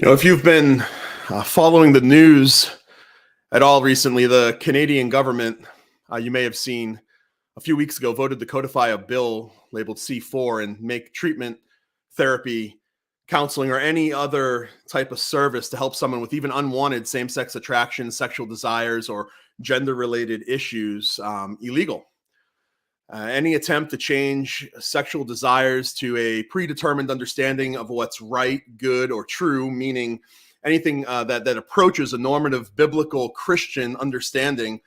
If you've been following the news at all recently, the Canadian government, you may have seen a few weeks ago, voted to codify a bill labeled C4 and make treatment, therapy, counseling, or any other type of service to help someone with even unwanted same-sex attraction, sexual desires, or gender-related issues illegal. Any attempt to change sexual desires to a predetermined understanding of what's right, good, or true, meaning anything that approaches a normative biblical Christian understanding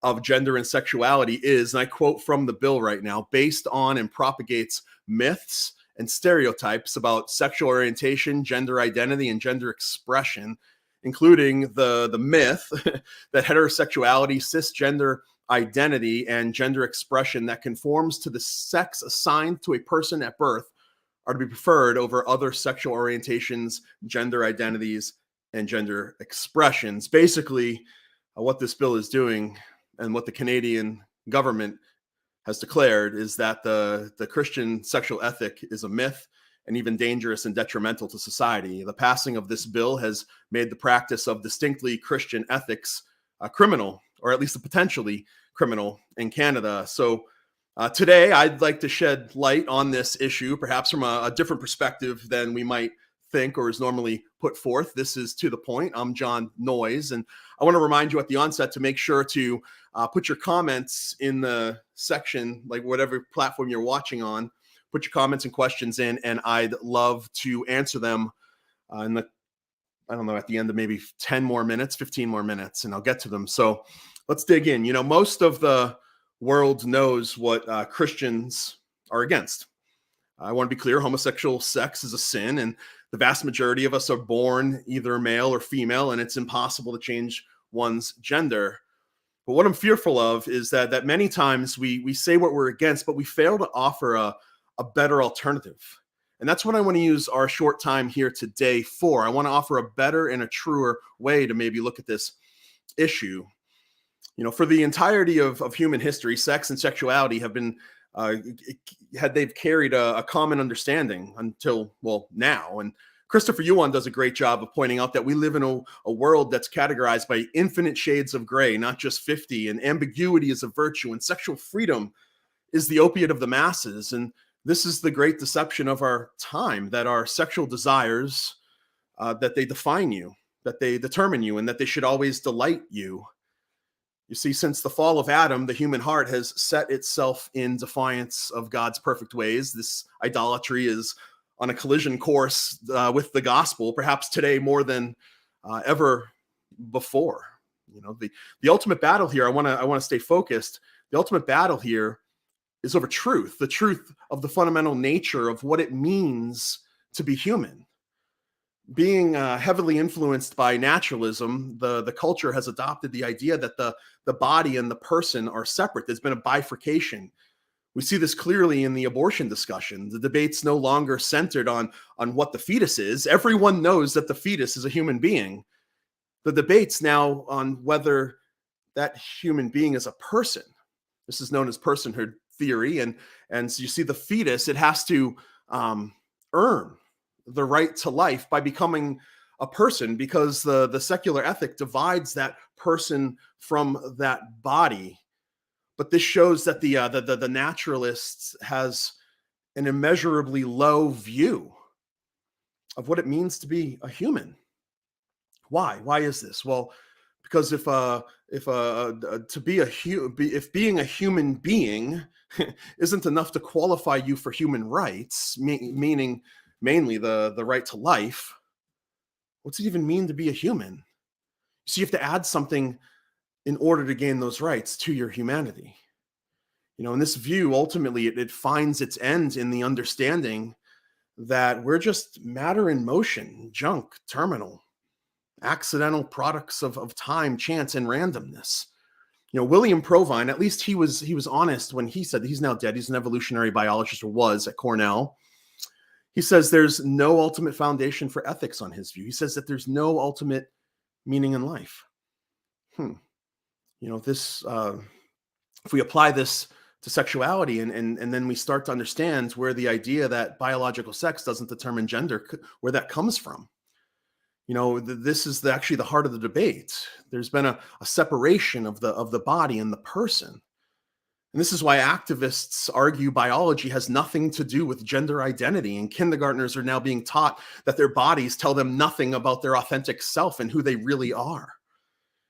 of gender and sexuality is, and I quote from the bill right now, based on and propagates myths and stereotypes about sexual orientation, gender identity, and gender expression, including the myth that heterosexuality, cisgender identity, and gender expression that conforms to the sex assigned to a person at birth are to be preferred over other sexual orientations, gender identities, and gender expressions. Basically, what this bill is doing and what the Canadian government has declared is that the Christian sexual ethic is a myth and even dangerous and detrimental to society. The passing of this bill has made the practice of distinctly Christian ethics criminal, or at least potentially criminal in Canada. So today I'd like to shed light on this issue, perhaps from a different perspective than we might think or is normally put forth. This is To the Point. I'm Jon Noyes, and I want to remind you at the onset to make sure to put your comments in the section, like whatever platform you're watching on. Put your comments and questions in, and I'd love to answer them at the end of maybe 10 more minutes, 15 more minutes, and I'll get to them. So let's dig in. Most of the world knows what Christians are against. I want to be clear, homosexual sex is a sin, and the vast majority of us are born either male or female, and it's impossible to change one's gender. But what I'm fearful of is that many times we say what we're against, but we fail to offer a better alternative. And that's what I want to use our short time here today for. I want to offer a better and a truer way to maybe look at this issue. For the entirety of human history, sex and sexuality have been, they've carried a common understanding until, now. And Christopher Yuan does a great job of pointing out that we live in a world that's categorized by infinite shades of gray, not just 50, and ambiguity is a virtue, and sexual freedom is the opiate of the masses. And this is the great deception of our time, that our sexual desires, that they define you, that they determine you, and that they should always delight you. You see, since the fall of Adam, the human heart has set itself in defiance of God's perfect ways. This idolatry is on a collision course with the gospel, perhaps today more than ever before. The ultimate battle here, I want to stay focused. The ultimate battle here is over truth, the truth of the fundamental nature of what it means to be human. Being heavily influenced by naturalism, the culture has adopted the idea that the body and the person are separate. There's been a bifurcation. We see this clearly in the abortion discussion. The debate's no longer centered on what the fetus is. Everyone knows that the fetus is a human being. The debate's now on whether that human being is a person. This is known as personhood theory. And so you see the fetus, it has to earn the right to life by becoming a person, because the secular ethic divides that person from that body. But this shows that the naturalist has an immeasurably low view of what it means to be a human. Why? Why is this? Well, because if being a human being isn't enough to qualify you for human rights, meaning mainly the right to life, what's it even mean to be a human? So you have to add something in order to gain those rights to your humanity. In this view, ultimately, it finds its end in the understanding that we're just matter in motion, junk, terminal, accidental products of time, chance, and randomness. William Provine, at least he was honest when he said, he's now dead, he's an evolutionary biologist, or was at Cornell. He says there's no ultimate foundation for ethics on his view. He says that there's no ultimate meaning in life. If we apply this to sexuality and then we start to understand where the idea that biological sex doesn't determine gender, where that comes from. This is actually the heart of the debate. There's been a separation of the body and the person. And this is why activists argue biology has nothing to do with gender identity, and kindergartners are now being taught that their bodies tell them nothing about their authentic self and who they really are.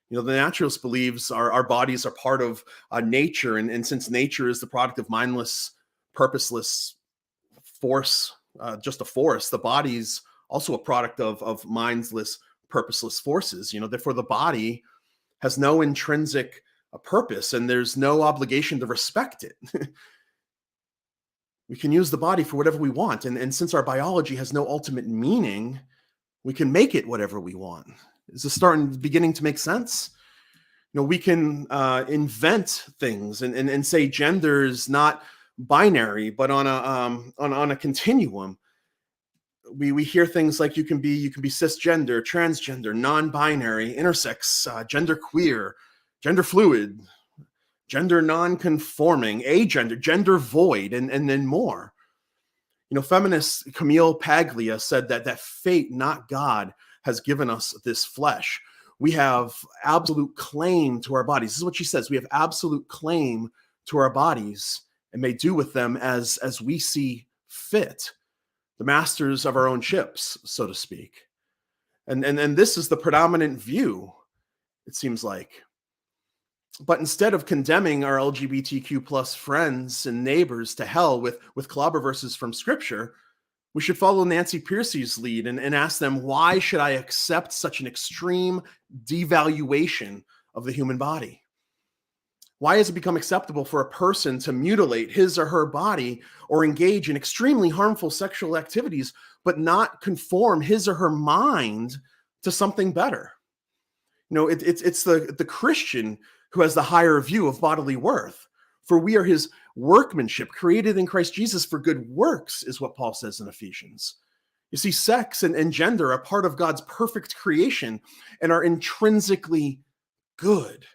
The naturalist believes our bodies are part of nature, and since nature is the product of mindless, purposeless force, just a force, the body's also a product of mindless, purposeless forces. Therefore, the body has no intrinsic purpose, and there's no obligation to respect it. We can use the body for whatever we want, and since our biology has no ultimate meaning, we can make it whatever we want. Is this beginning to make sense? We can invent things and say gender is not binary, but on a continuum. We hear things like you can be cisgender, transgender, non-binary, intersex, genderqueer, gender fluid, gender non-conforming, agender, gender void, and then more. Feminist Camille Paglia said that fate, not God, has given us this flesh. We have absolute claim to our bodies. This is what she says. We have absolute claim to our bodies and may do with them as we see fit. The masters of our own ships, so to speak. And this is the predominant view, it seems like. But instead of condemning our LGBTQ plus friends and neighbors to hell with clobber verses from Scripture, we should follow Nancy Pearcey's lead and ask them, why should I accept such an extreme devaluation of the human body? Why has it become acceptable for a person to mutilate his or her body or engage in extremely harmful sexual activities, but not conform his or her mind to something better? It's the Christian who has the higher view of bodily worth. For we are his workmanship, created in Christ Jesus for good works, is what Paul says in Ephesians. You see, sex and gender are part of God's perfect creation and are intrinsically good.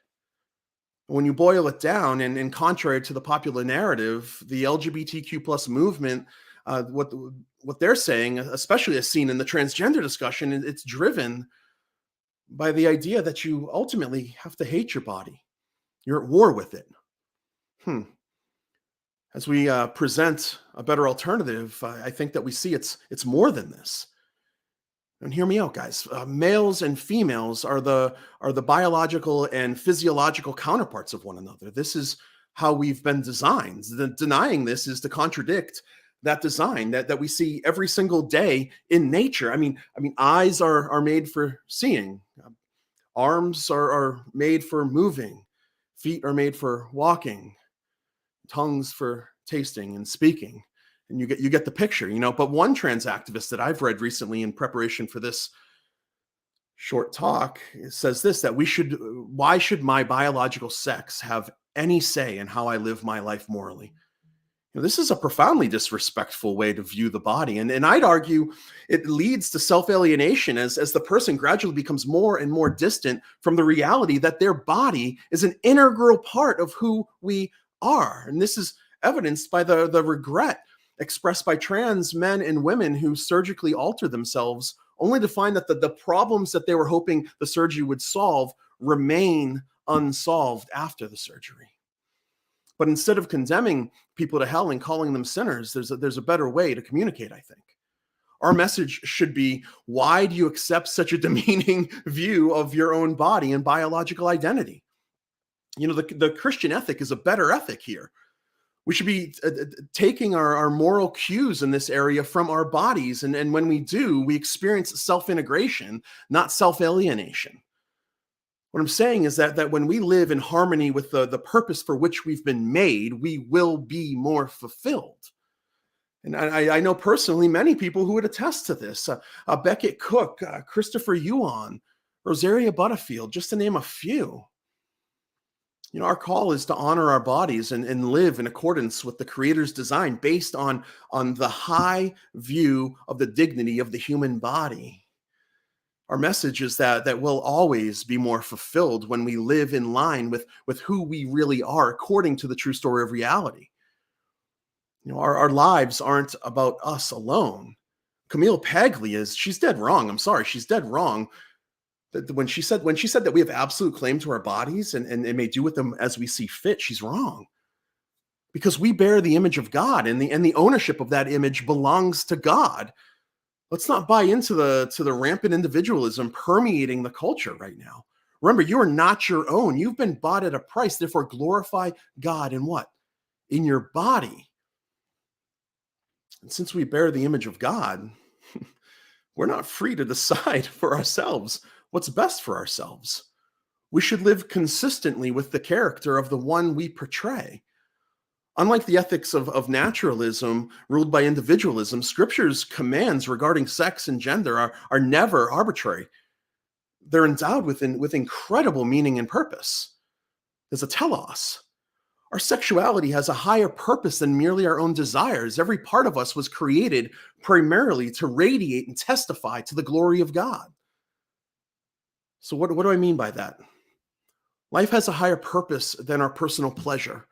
When you boil it down, and contrary to the popular narrative, the LGBTQ plus movement, what they're saying, especially as seen in the transgender discussion, it's driven by the idea that you ultimately have to hate your body. You're at war with it. As we present a better alternative, I think that we see it's more than this. And hear me out, guys. Males and females are the biological and physiological counterparts of one another. This is how we've been designed. Denying this is to contradict that design that we see every single day in nature. I mean, eyes are made for seeing. Arms are made for moving. Feet are made for walking. Tongues for tasting and speaking. And you get the picture, But one trans activist that I've read recently in preparation for this short talk says this, that why should my biological sex have any say in how I live my life morally? This is a profoundly disrespectful way to view the body. And I'd argue it leads to self-alienation as the person gradually becomes more and more distant from the reality that their body is an integral part of who we are. And this is evidenced by the regret expressed by trans men and women who surgically alter themselves only to find that the problems that they were hoping the surgery would solve remain unsolved after the surgery. But instead of condemning people to hell and calling them sinners, there's a better way to communicate, I think. Our message should be, why do you accept such a demeaning view of your own body and biological identity? The Christian ethic is a better ethic here. We should be taking our moral cues in this area from our bodies. And when we do, we experience self-integration, not self-alienation. What I'm saying is that when we live in harmony with the purpose for which we've been made, we will be more fulfilled. And I know personally many people who would attest to this. Beckett Cook, Christopher Yuan, Rosaria Butterfield, just to name a few. Our call is to honor our bodies and live in accordance with the Creator's design based on the high view of the dignity of the human body. Our message is that we'll always be more fulfilled when we live in line with who we really are according to the true story of reality. Our lives aren't about us alone, Camille Paglia she's dead wrong. I'm sorry, she's dead wrong. When she said that we have absolute claim to our bodies and may do with them as we see fit, she's wrong. Because we bear the image of God, and the ownership of that image belongs to God. Let's not buy into the rampant individualism permeating the culture right now. Remember, you are not your own. You've been bought at a price. Therefore, glorify God in what? In your body. And since we bear the image of God, we're not free to decide for ourselves what's best for ourselves. We should live consistently with the character of the one we portray. Unlike the ethics of naturalism ruled by individualism, Scripture's commands regarding sex and gender are never arbitrary. They're endowed with incredible meaning and purpose. There's a telos. Our sexuality has a higher purpose than merely our own desires. Every part of us was created primarily to radiate and testify to the glory of God. So what do I mean by that? Life has a higher purpose than our personal pleasure.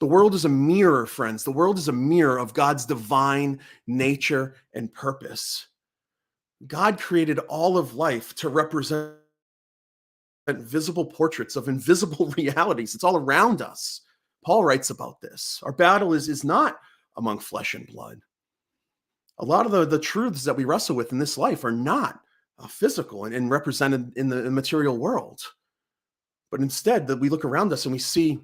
The world is a mirror, friends. The world is a mirror of God's divine nature and purpose. God created all of life to represent visible portraits of invisible realities. It's all around us. Paul writes about this. Our battle is not among flesh and blood. A lot of the truths that we wrestle with in this life are not physical and represented in the material world. But instead, that we look around us and we see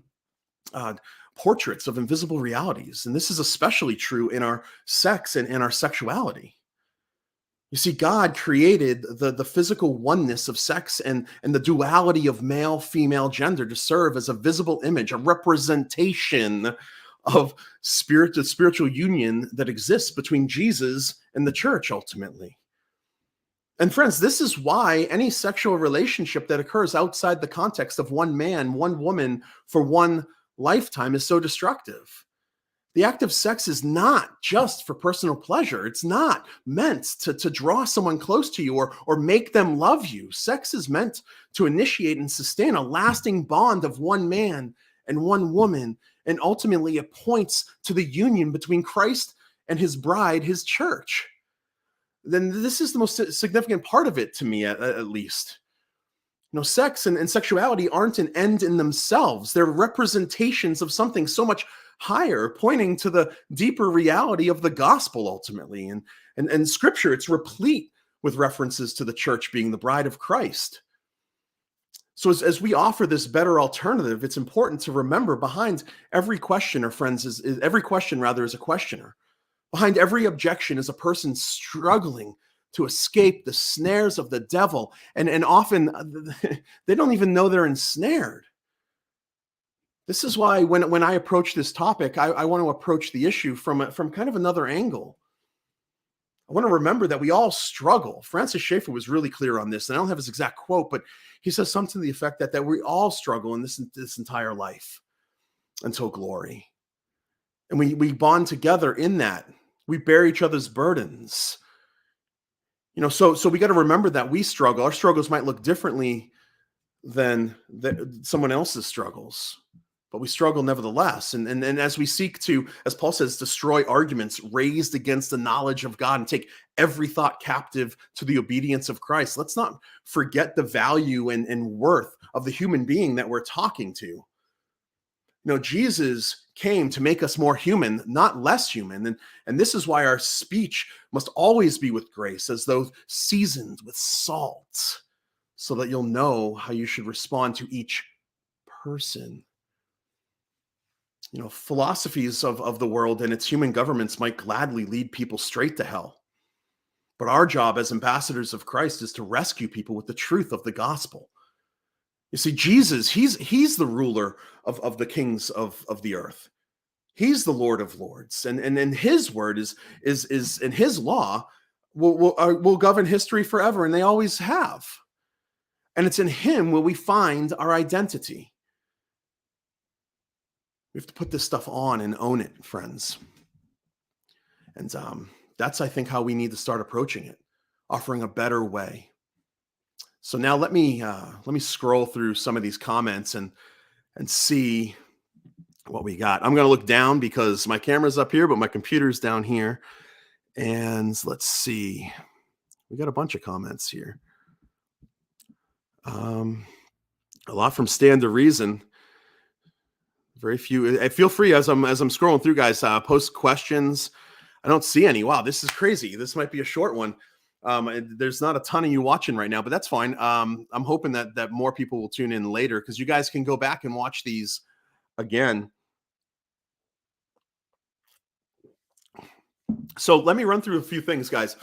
portraits of invisible realities. And this is especially true in our sex and in our sexuality. You see, God created the physical oneness of sex and the duality of male, female gender to serve as a visible image, a representation of the spiritual union that exists between Jesus and the church ultimately. And friends, this is why any sexual relationship that occurs outside the context of one man, one woman for one lifetime is so destructive. The act of sex is not just for personal pleasure. It's not meant to draw someone close to you or make them love you. Sex is meant to initiate and sustain a lasting bond of one man and one woman, and ultimately it points to the union between Christ and his bride, his church. Then this is the most significant part of it to me, at least. Sex and sexuality aren't an end in themselves. They're representations of something so much higher, pointing to the deeper reality of the gospel ultimately. And Scripture, it's replete with references to the church being the bride of Christ. So as we offer this better alternative, it's important to remember behind every questioner, friends, every question is a questioner. Behind every objection is a person struggling to escape the snares of the devil. And often they don't even know they're ensnared. This is why when I approach this topic, I want to approach the issue from kind of another angle. I want to remember that we all struggle. Francis Schaeffer was really clear on this, and I don't have his exact quote, but he says something to the effect that we all struggle in this entire life until glory. And we bond together in that. We bear each other's burdens. So we got to remember that we struggle. Our struggles might look differently than someone else's struggles, but we struggle nevertheless. And as we seek to, as Paul says, destroy arguments raised against the knowledge of God and take every thought captive to the obedience of Christ, let's not forget the value and worth of the human being that we're talking to. Jesus came to make us more human, not less human. And this is why our speech must always be with grace, as though seasoned with salt, so that you'll know how you should respond to each person. Philosophies of the world and its human governments might gladly lead people straight to hell. But our job as ambassadors of Christ is to rescue people with the truth of the gospel. You see, Jesus, he's the ruler of the kings of the earth. He's the Lord of lords. And his word is and his law will govern history forever, and they always have. And it's in him where we find our identity. We have to put this stuff on and own it, friends. And that's, I think, how we need to start approaching it, offering a better way. So now let me scroll through some of these comments and see what we got. I'm going to look down because my camera's up here, but my computer's down here. And let's see. We got a bunch of comments here. A lot from Stand to Reason. Very few. Feel free as I'm scrolling through, guys. Post questions. I don't see any. Wow, this is crazy. This might be a short one. There's not a ton of you watching right now, but that's fine. I'm hoping that more people will tune in later because you guys can go back and watch these again. So let me run through a few things, guys.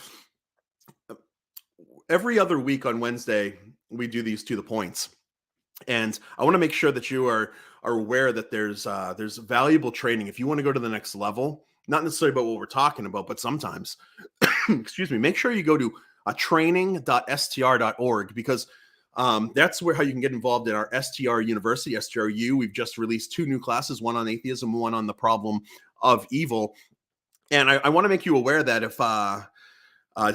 Every other week on Wednesday, we do these to the points. And I want to make sure that you are aware that there's valuable training. If you want to go to the next level, not necessarily about what we're talking about, but sometimes, excuse me, make sure you go to training.str.org because that's where how you can get involved in our STR University, STRU. We've just released 2 new classes, one on atheism, one on the problem of evil. And I want to make you aware that if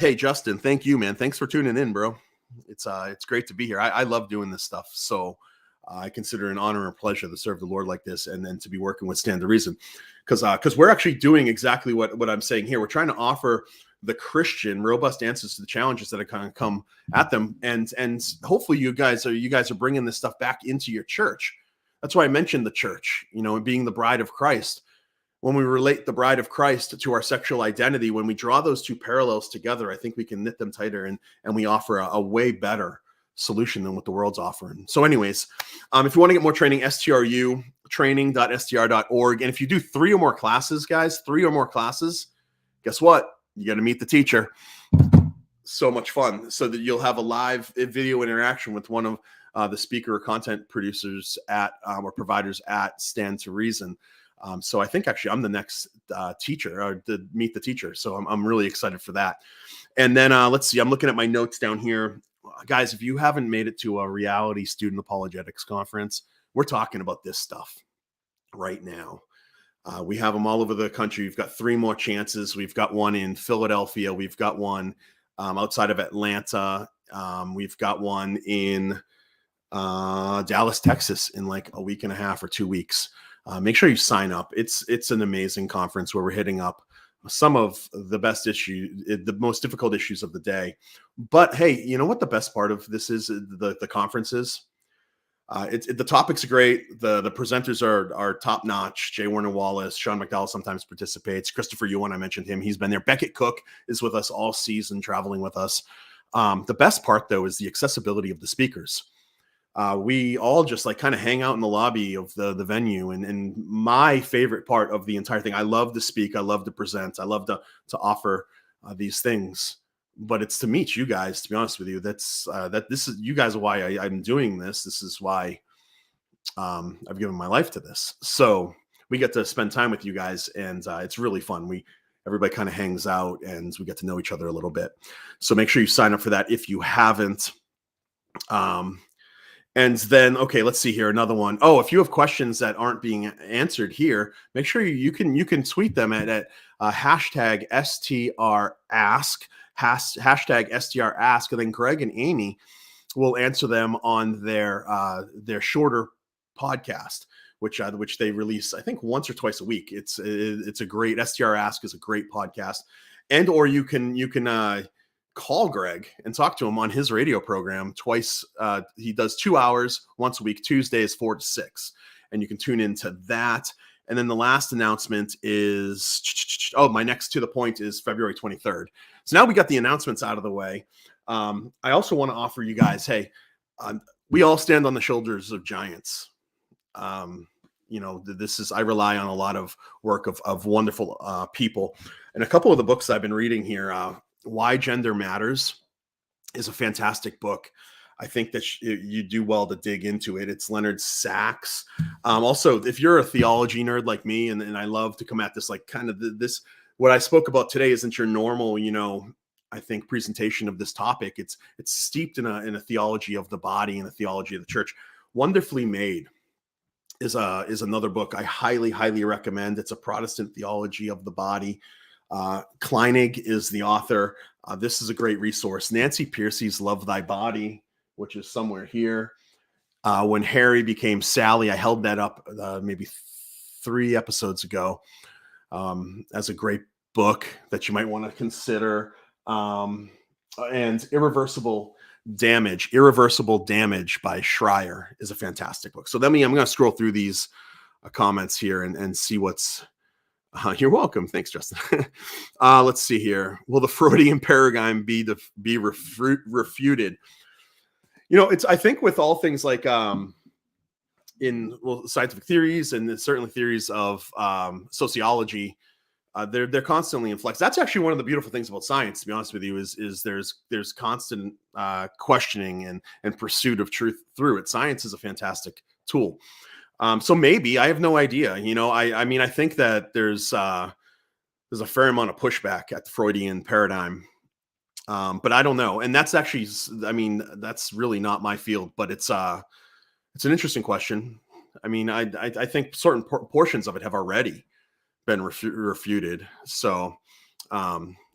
hey, Justin, thank you, man. Thanks for tuning in, bro. It's great to be here. I love doing this stuff. So I consider it an honor and pleasure to serve the Lord like this and then to be working with Stand to Reason. Because we're actually doing exactly what I'm saying here. We're trying to offer the Christian robust answers to the challenges that are kind of come at them. And hopefully you guys are bringing this stuff back into your church. That's why I mentioned the church, being the bride of Christ. When we relate the bride of Christ to our sexual identity, when we draw those two parallels together, I think we can knit them tighter and we offer a way better solution than what the world's offering. So anyways, if you want to get more training, STRU, training.str.org. And if you do 3 or more classes, guys, 3 or more classes, guess what? You got to meet the teacher. So much fun. So that you'll have a live video interaction with one of the speaker or content producers at or providers at Stand to Reason. So I think actually I'm the next teacher or to meet the teacher. So I'm really excited for that. And then let's see, I'm looking at my notes down here. Guys, if you haven't made it to a Reality Student Apologetics conference, we're talking about this stuff right now. We have them all over the country. We've got 3 more chances. We've got one in Philadelphia. We've got one outside of Atlanta. We've got one in Dallas, Texas in like a week and a half or 2 weeks. Make sure you sign up. It's an amazing conference where we're hitting up some of the best issues, the most difficult issues of the day. But hey, you know what the best part of this is? The conference is. The topics are great. The presenters are top notch. Jay Warner Wallace, Sean McDowell sometimes participates. Christopher Ewan, I mentioned him. He's been there. Beckett Cook is with us all season, traveling with us. The best part though is the accessibility of the speakers. We all just like kind of hang out in the lobby of the venue. And my favorite part of the entire thing, I love to speak. I love to present. I love to offer these things, but it's to meet you guys, to be honest with you. This is, you guys are why I'm doing this. This is why I've given my life to this. So we get to spend time with you guys and it's really fun. Everybody kind of hangs out and we get to know each other a little bit. So make sure you sign up for that if you haven't. And then, okay, let's see here. Another one. Oh, if you have questions that aren't being answered here, make sure you can tweet them at hashtag STRask, hashtag STRask, and then Greg and Amy will answer them on their shorter podcast, which they release, I think, once or twice a week. It's a great STRask is a great podcast, and or you can call Greg and talk to him on his radio program twice. He does 2 hours once a week, Tuesdays 4 to 6, and you can tune into that. And then the last announcement is, my next to the point is February 23rd. So now we got the announcements out of the way. I also want to offer you guys, hey, we all stand on the shoulders of giants. I rely on a lot of work of wonderful people, and a couple of the books I've been reading here. Why Gender Matters is a fantastic book. I think that you do well to dig into it. It's Leonard Sachs. Also, if you're a theology nerd like me, and I love to come at this like kind of this, what I spoke about today isn't your normal, I think presentation of this topic. It's steeped in a theology of the body and a theology of the church. Wonderfully Made is another book I highly, highly recommend. It's a Protestant theology of the body. Kleinig is the author. This is a great resource. Nancy Pearcey's Love Thy Body, which is somewhere here. When Harry Became Sally, I held that up maybe 3 episodes ago as a great book that you might want to consider. And Irreversible Damage by Schreier is a fantastic book. So I'm going to scroll through these comments here and see what's. You're welcome. Thanks, Justin. Let's see here. Will the Freudian paradigm be refuted? I think with all things like scientific theories and certainly theories of sociology, they're constantly in flux. That's actually one of the beautiful things about science, to be honest with you, is there's constant questioning and pursuit of truth through it. Science is a fantastic tool. So maybe, I have no idea. I mean, I think that there's a fair amount of pushback at the Freudian paradigm, but I don't know. And that's actually, I mean, that's really not my field, but it's an interesting question. I mean, I think certain portions of it have already been refuted. So,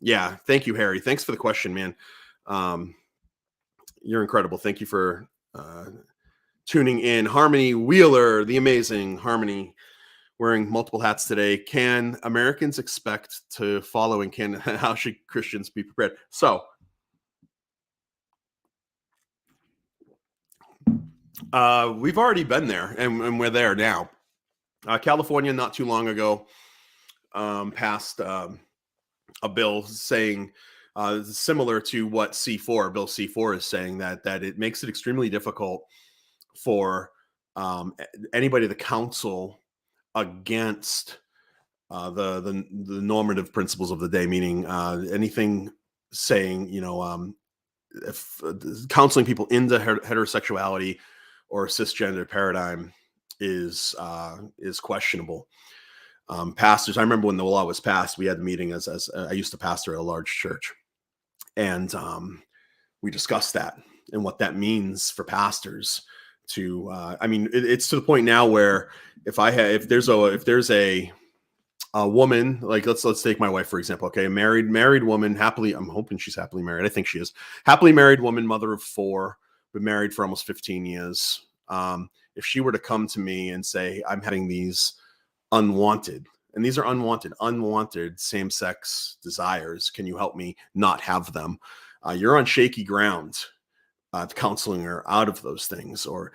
yeah, thank you, Harry. Thanks for the question, man. You're incredible. Thank you for tuning in. Harmony Wheeler, the amazing Harmony, wearing multiple hats today. Can Americans expect to follow, and how should Christians be prepared? So, we've already been there, and we're there now. California, not too long ago, passed a bill saying, similar to what Bill C4 is saying, that it makes it extremely difficult for anybody to counsel against the normative principles of the day, meaning anything saying, if counseling people into heterosexuality or cisgender paradigm is questionable. Pastors, I remember when the law was passed, we had a meeting as I used to pastor at a large church, and we discussed that and what that means for pastors to. I mean, it's to the point now where if there's a woman, like let's take my wife for example. Okay, a married woman, happily, I'm hoping she's happily married. I think she is happily married woman, mother of 4, been married for almost 15 years. If she were to come to me and say, I'm having these unwanted, and these are unwanted same-sex desires, can you help me not have them? You're on shaky ground, counseling her out of those things, or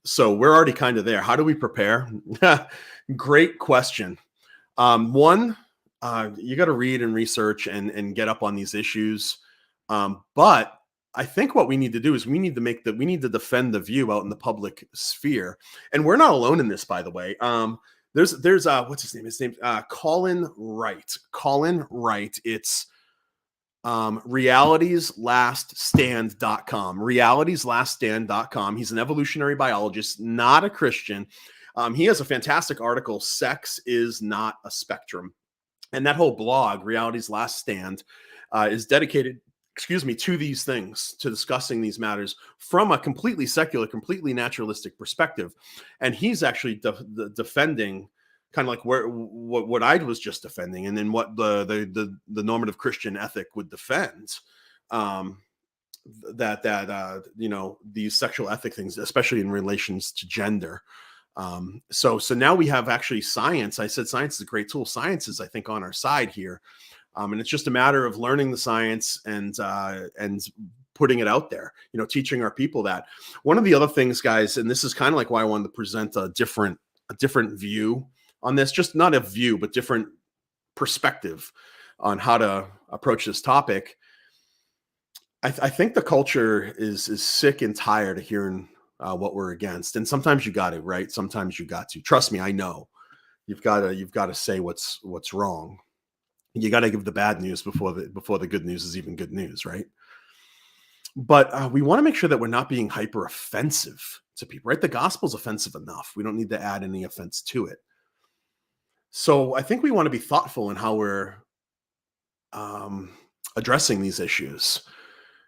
so we're already kind of there. How do we prepare? Great question. One, you got to read and research and get up on these issues, but I think what we need to do is we need to defend the view out in the public sphere. And we're not alone in this, by the way. There's what's his name? His name's Colin Wright. Colin Wright. It's realityslaststand.com. realityslaststand.com. He's an evolutionary biologist, not a Christian. He has a fantastic article, Sex is Not a Spectrum. And that whole blog, Reality's Last Stand, is dedicated to these things, to discussing these matters from a completely secular, completely naturalistic perspective. And he's actually defending kind of like what I was just defending, and then what the normative Christian ethic would defend. These sexual ethic things, especially in relations to gender. So now we have actually science. I said science is a great tool. Science is, I think, on our side here. And it's just a matter of learning the science and putting it out there, teaching our people that. One of the other things, guys, and this is kind of like why I wanted to present a different view on this, just not a view, but different perspective on how to approach this topic. I think the culture is sick and tired of hearing what we're against. And sometimes you got it, right? Sometimes you got to. Trust me, I know. You've got to say what's wrong. You got to give the bad news before the good news is even good news, right? But we want to make sure that we're not being hyper offensive to people, right? The gospel's offensive enough. We don't need to add any offense to it. So I think we want to be thoughtful in how we're addressing these issues.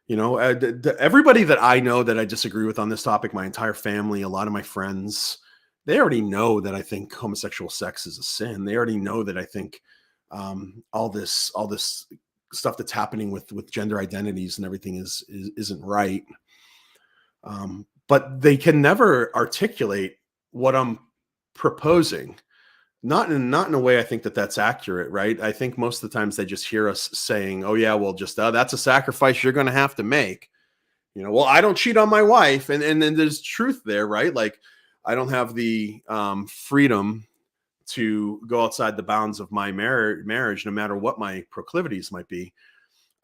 Everybody that I know that I disagree with on this topic, my entire family, a lot of my friends, they already know that I think homosexual sex is a sin. They already know that I think all this stuff that's happening with gender identities and everything isn't right. But they can never articulate what I'm proposing. Not in a way I think that that's accurate, right? I think most of the times they just hear us saying, "Oh yeah, well, just that's a sacrifice you're going to have to make." Well, I don't cheat on my wife, and then there's truth there, right? Like, I don't have the freedom to go outside the bounds of my marriage, no matter what my proclivities might be.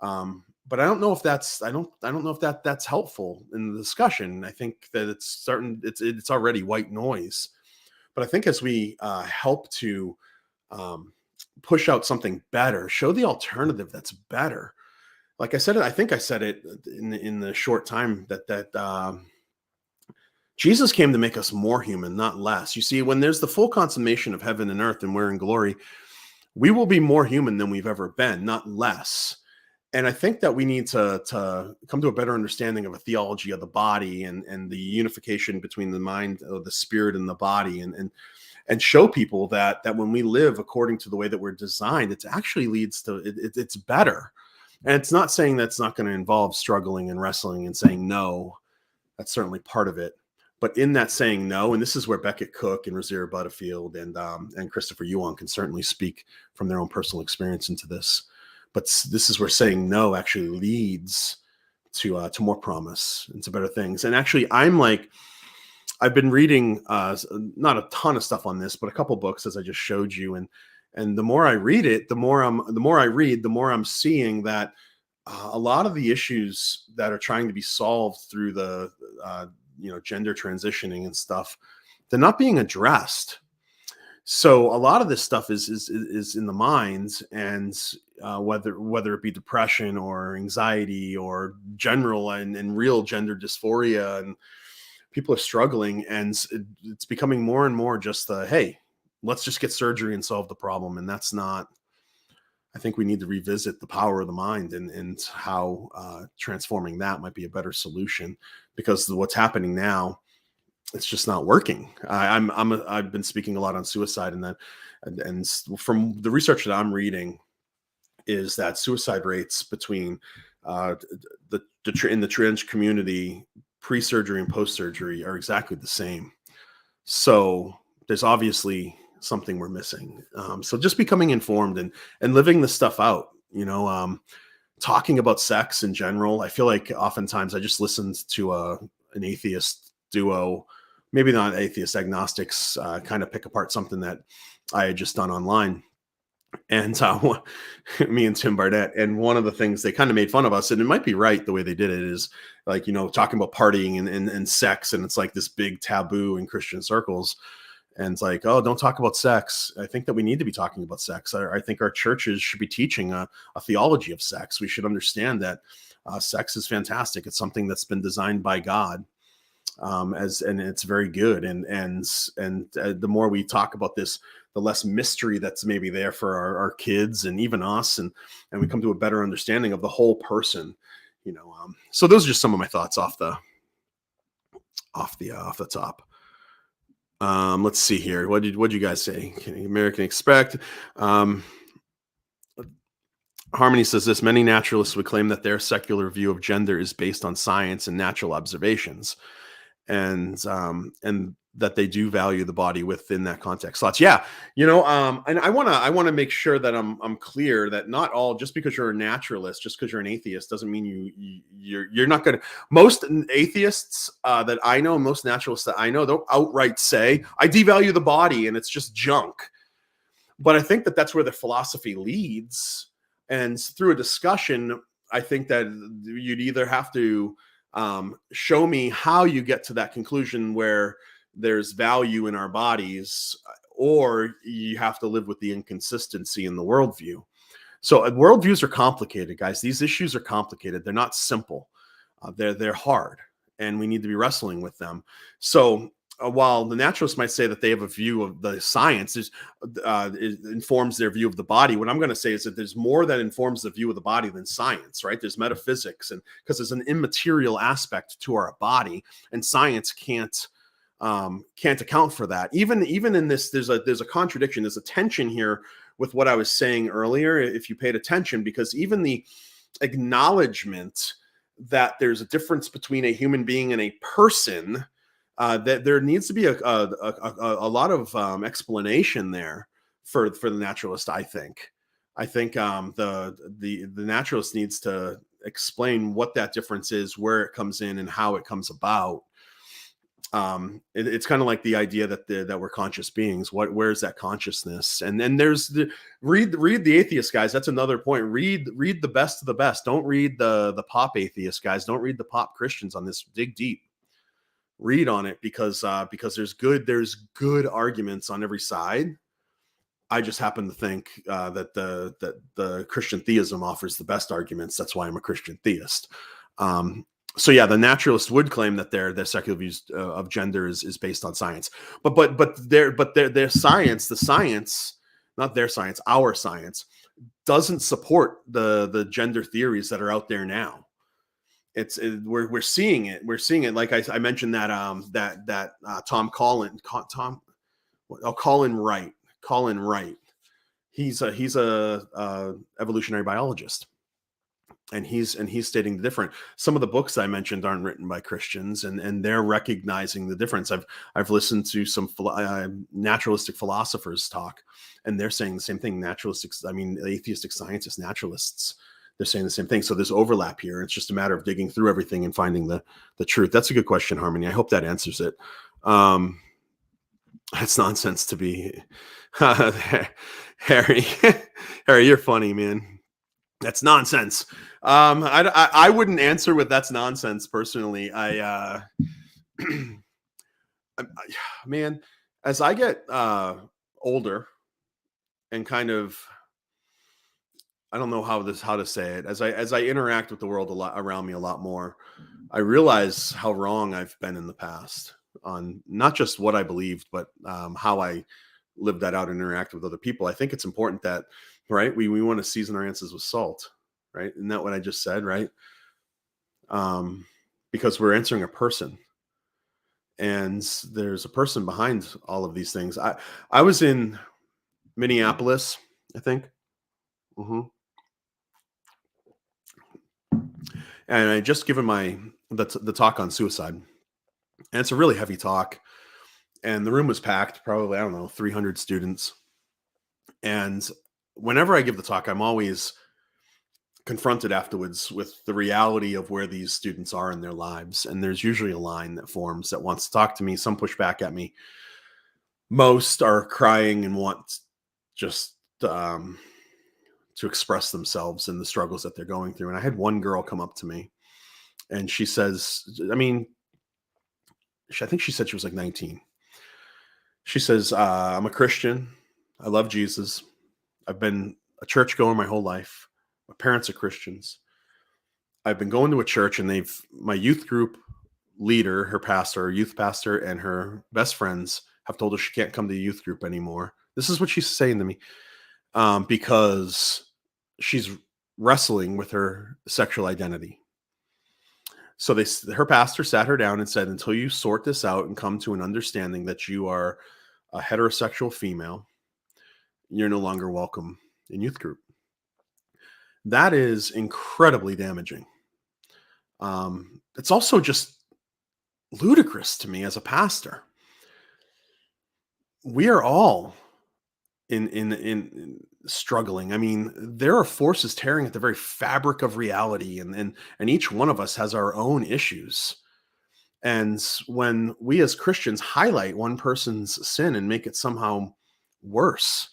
But I don't know if I don't know if that's helpful in the discussion. I think that it's already white noise. But I think as we help to um, push out something better, show the alternative that's better. Like I said, I think I said it in the short time that Jesus came to make us more human, not less. You see, when there's the full consummation of heaven and earth and we're in glory, we will be more human than we've ever been, not less. And I think that we need to come to a better understanding of a theology of the body and the unification between the mind, the spirit, and the body, and show people that when we live according to the way that we're designed, it actually leads to it's better. And it's not saying that's not going to involve struggling and wrestling and saying no. That's certainly part of it. But in that saying no, and this is where Beckett Cook and Rosaria Butterfield and Christopher Yuan can certainly speak from their own personal experience into this. But this is where saying no actually leads to more promise and to better things. And actually, I've been reading not a ton of stuff on this, but a couple books, as I just showed you, and the more I read it, the more I'm seeing that a lot of the issues that are trying to be solved through the gender transitioning and stuff, they're not being addressed. So a lot of this stuff is in the minds, and whether it be depression or anxiety or general and real gender dysphoria, and people are struggling, and it's becoming more and more just hey, let's just get surgery and solve the problem. And that's not. I think we need to revisit the power of the mind and how transforming that might be a better solution, because what's happening now, it's just not working. I've been speaking a lot on suicide, and from the research that I'm reading is that suicide rates between in the trans community pre-surgery and post-surgery are exactly the same. So there's obviously something we're missing. So just becoming informed and living this stuff out, talking about sex in general. I feel like oftentimes I just listened to an atheist duo, maybe not atheist, agnostics, kind of pick apart something that I had just done online. And me and Tim Barnett, and one of the things they kind of made fun of us, and it might be right the way they did it, is like, talking about partying and sex, and it's like this big taboo in Christian circles. And it's like, oh, don't talk about sex. I think that we need to be talking about sex. I think our churches should be teaching a theology of sex. We should understand that sex is fantastic. It's something that's been designed by God, and it's very good. And the more we talk about this, the less mystery that's maybe there for our kids and even us, and we come to a better understanding of the whole person. So those are just some of my thoughts off the top. Let's see here. What did you guys say? American expect. Harmony says this: many naturalists would claim that their secular view of gender is based on science and natural observations, and that they do value the body within that context. Thoughts? Yeah, and I want to make sure that I'm clear that not all, just because you're a naturalist, just because you're an atheist, doesn't mean you're not going to. Most atheists that I know, most naturalists that I know, they'll outright say, "I devalue the body and it's just junk." But I think that that's where the philosophy leads, and through a discussion, I think that you'd either have to show me how you get to that conclusion where there's value in our bodies, or you have to live with the inconsistency in the worldview. So worldviews are complicated, guys. These issues are complicated. They're not simple. They're hard, and we need to be wrestling with them. So while the naturalists might say that they have a view of the science, it informs their view of the body, what I'm going to say is that there's more that informs the view of the body than science, right? There's metaphysics, and because there's an immaterial aspect to our body, and science can't account for that. Even in this, there's a contradiction. There's a tension here with what I was saying earlier, if you paid attention, because even the acknowledgement that there's a difference between a human being and a person that there needs to be a lot of explanation there for the naturalist. I think the naturalist needs to explain what that difference is, where it comes in, and how it comes about. It's kind of like the idea that we're conscious beings. Where's that consciousness? And then there's the read the atheist guys. That's another point. Read the best of the best. Don't read the pop atheist guys. Don't read the pop Christians on this. Dig deep. Read on it, because there's good arguments on every side. I just happen to think that the Christian theism offers the best arguments. That's why I'm a Christian theist. So yeah, the naturalist would claim that their secular views of gender is based on science, but their science, not their science, our science, doesn't support the gender theories that are out there now. We're seeing it. We're seeing it. Like I mentioned that Colin Wright. He's a evolutionary biologist. And he's stating the different. Some of the books I mentioned aren't written by Christians, and they're recognizing the difference. I've listened to some naturalistic philosophers talk, and they're saying the same thing. Atheistic scientists, naturalists, they're saying the same thing. So there's overlap here. It's just a matter of digging through everything and finding the truth. That's a good question, Harmony. I hope that answers it. That's nonsense to be Harry. Harry, you're funny, man. That's nonsense. I wouldn't answer with that's nonsense personally. Man, as I get older and kind of, I don't know how to say it, as I interact with the world a lot around me a lot more, I realize how wrong I've been in the past on not just what I believed, but how I lived that out and interact with other people. I think it's important that, right, we want to season our answers with salt, right? Isn't that what I just said, right? Because we're answering a person, and there's a person behind all of these things. I was in Minneapolis, I think. And I just given the talk on suicide, and it's a really heavy talk, and the room was packed, probably, I don't know, 300 students. And whenever I give the talk, I'm always confronted afterwards with the reality of where these students are in their lives. And there's usually a line that forms that wants to talk to me. Some push back at me. Most are crying and want just to express themselves and the struggles that they're going through. And I had one girl come up to me, and she says, I think she said she was like 19. She says, I'm a Christian. I love Jesus. I've been a churchgoer my whole life. My parents are Christians. I've been going to a church, and my youth group leader, her pastor, youth pastor, and her best friends have told her she can't come to the youth group anymore. This is what she's saying to me, because she's wrestling with her sexual identity. So her pastor sat her down and said, until you sort this out and come to an understanding that you are a heterosexual female, you're no longer welcome in youth group. That is incredibly damaging. It's also just ludicrous to me as a pastor. We are all in struggling. I mean, there are forces tearing at the very fabric of reality, and each one of us has our own issues. And when we as Christians highlight one person's sin and make it somehow worse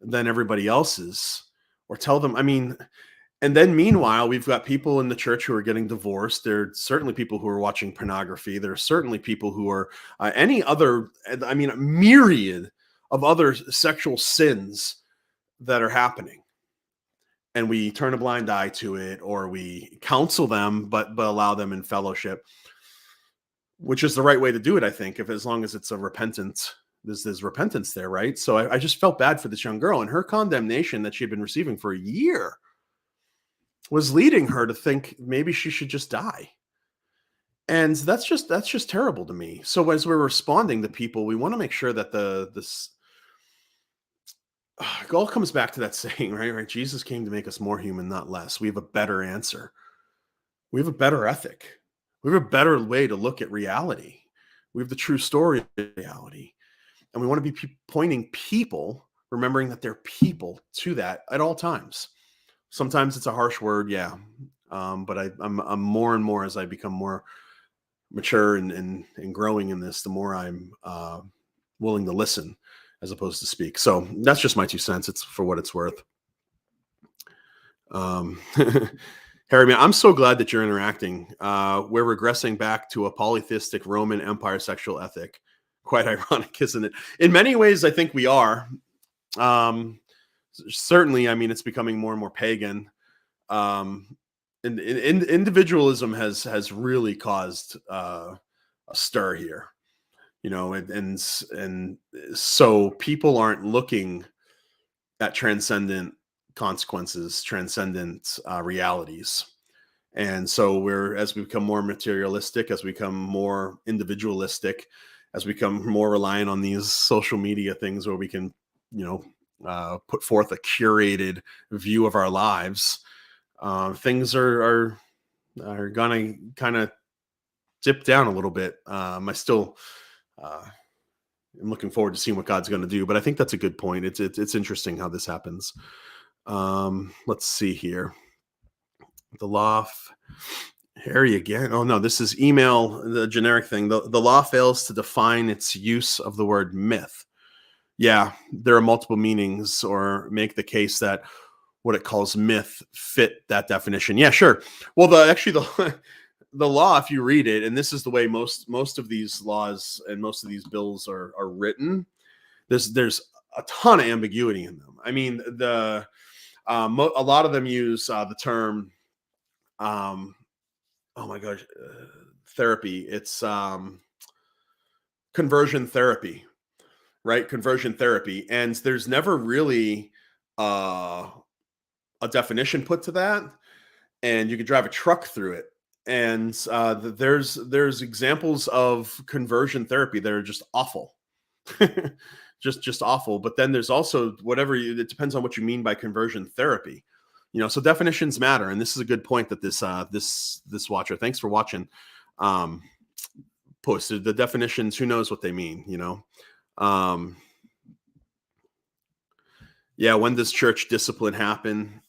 than everybody else's, or tell them, and then meanwhile, we've got people in the church who are getting divorced. There are certainly people who are watching pornography. There are certainly people who are a myriad of other sexual sins that are happening. And we turn a blind eye to it, or we counsel them, but allow them in fellowship, which is the right way to do it, I think, as long as it's a repentance. There's repentance there, right? So I just felt bad for this young girl, and her condemnation that she had been receiving for a year was leading her to think maybe she should just die. And that's just terrible to me. So as we're responding to people, we want to make sure that it all comes back to that saying, right? Jesus came to make us more human, not less. We have a better answer. We have a better ethic. We have a better way to look at reality. We have the true story of reality. And we want to be pointing people, remembering that they're people, to that at all times. Sometimes it's a harsh word, yeah. But I'm more and more, as I become more mature and growing in this, the more I'm willing to listen as opposed to speak. So that's just my 2 cents. It's for what it's worth. Harry, man, I'm so glad that you're interacting. We're regressing back to a polytheistic Roman Empire sexual ethic. Quite ironic, isn't it? In many ways, I think we are. Certainly, I mean, it's becoming more and more pagan. And individualism has really caused a stir here, and so people aren't looking at transcendent consequences, transcendent realities. And so as we become more materialistic, as we become more individualistic, as we become more reliant on these social media things where we can, put forth a curated view of our lives, things are gonna kind of dip down a little bit. I still am looking forward to seeing what God's going to do, but I think that's a good point. It's interesting how this happens. Let's see here. The law. Harry again. Oh no, this is email, the generic thing. The law fails to define its use of the word myth. Yeah, there are multiple meanings, or make the case that what it calls myth fit that definition. Yeah, sure. Well, the law, if you read it, and this is the way most of these laws and most of these bills are written, there's a ton of ambiguity in them. I mean, a lot of them use the term, oh my gosh, therapy. It's conversion therapy, right? Conversion therapy, and there's never really a definition put to that, and you could drive a truck through it. And there's examples of conversion therapy that are just awful, just awful. But then there's also it depends on what you mean by conversion therapy. So definitions matter, and this is a good point that this watcher, thanks for watching, posted. The definitions, who knows what they mean? Yeah, when does church discipline happen?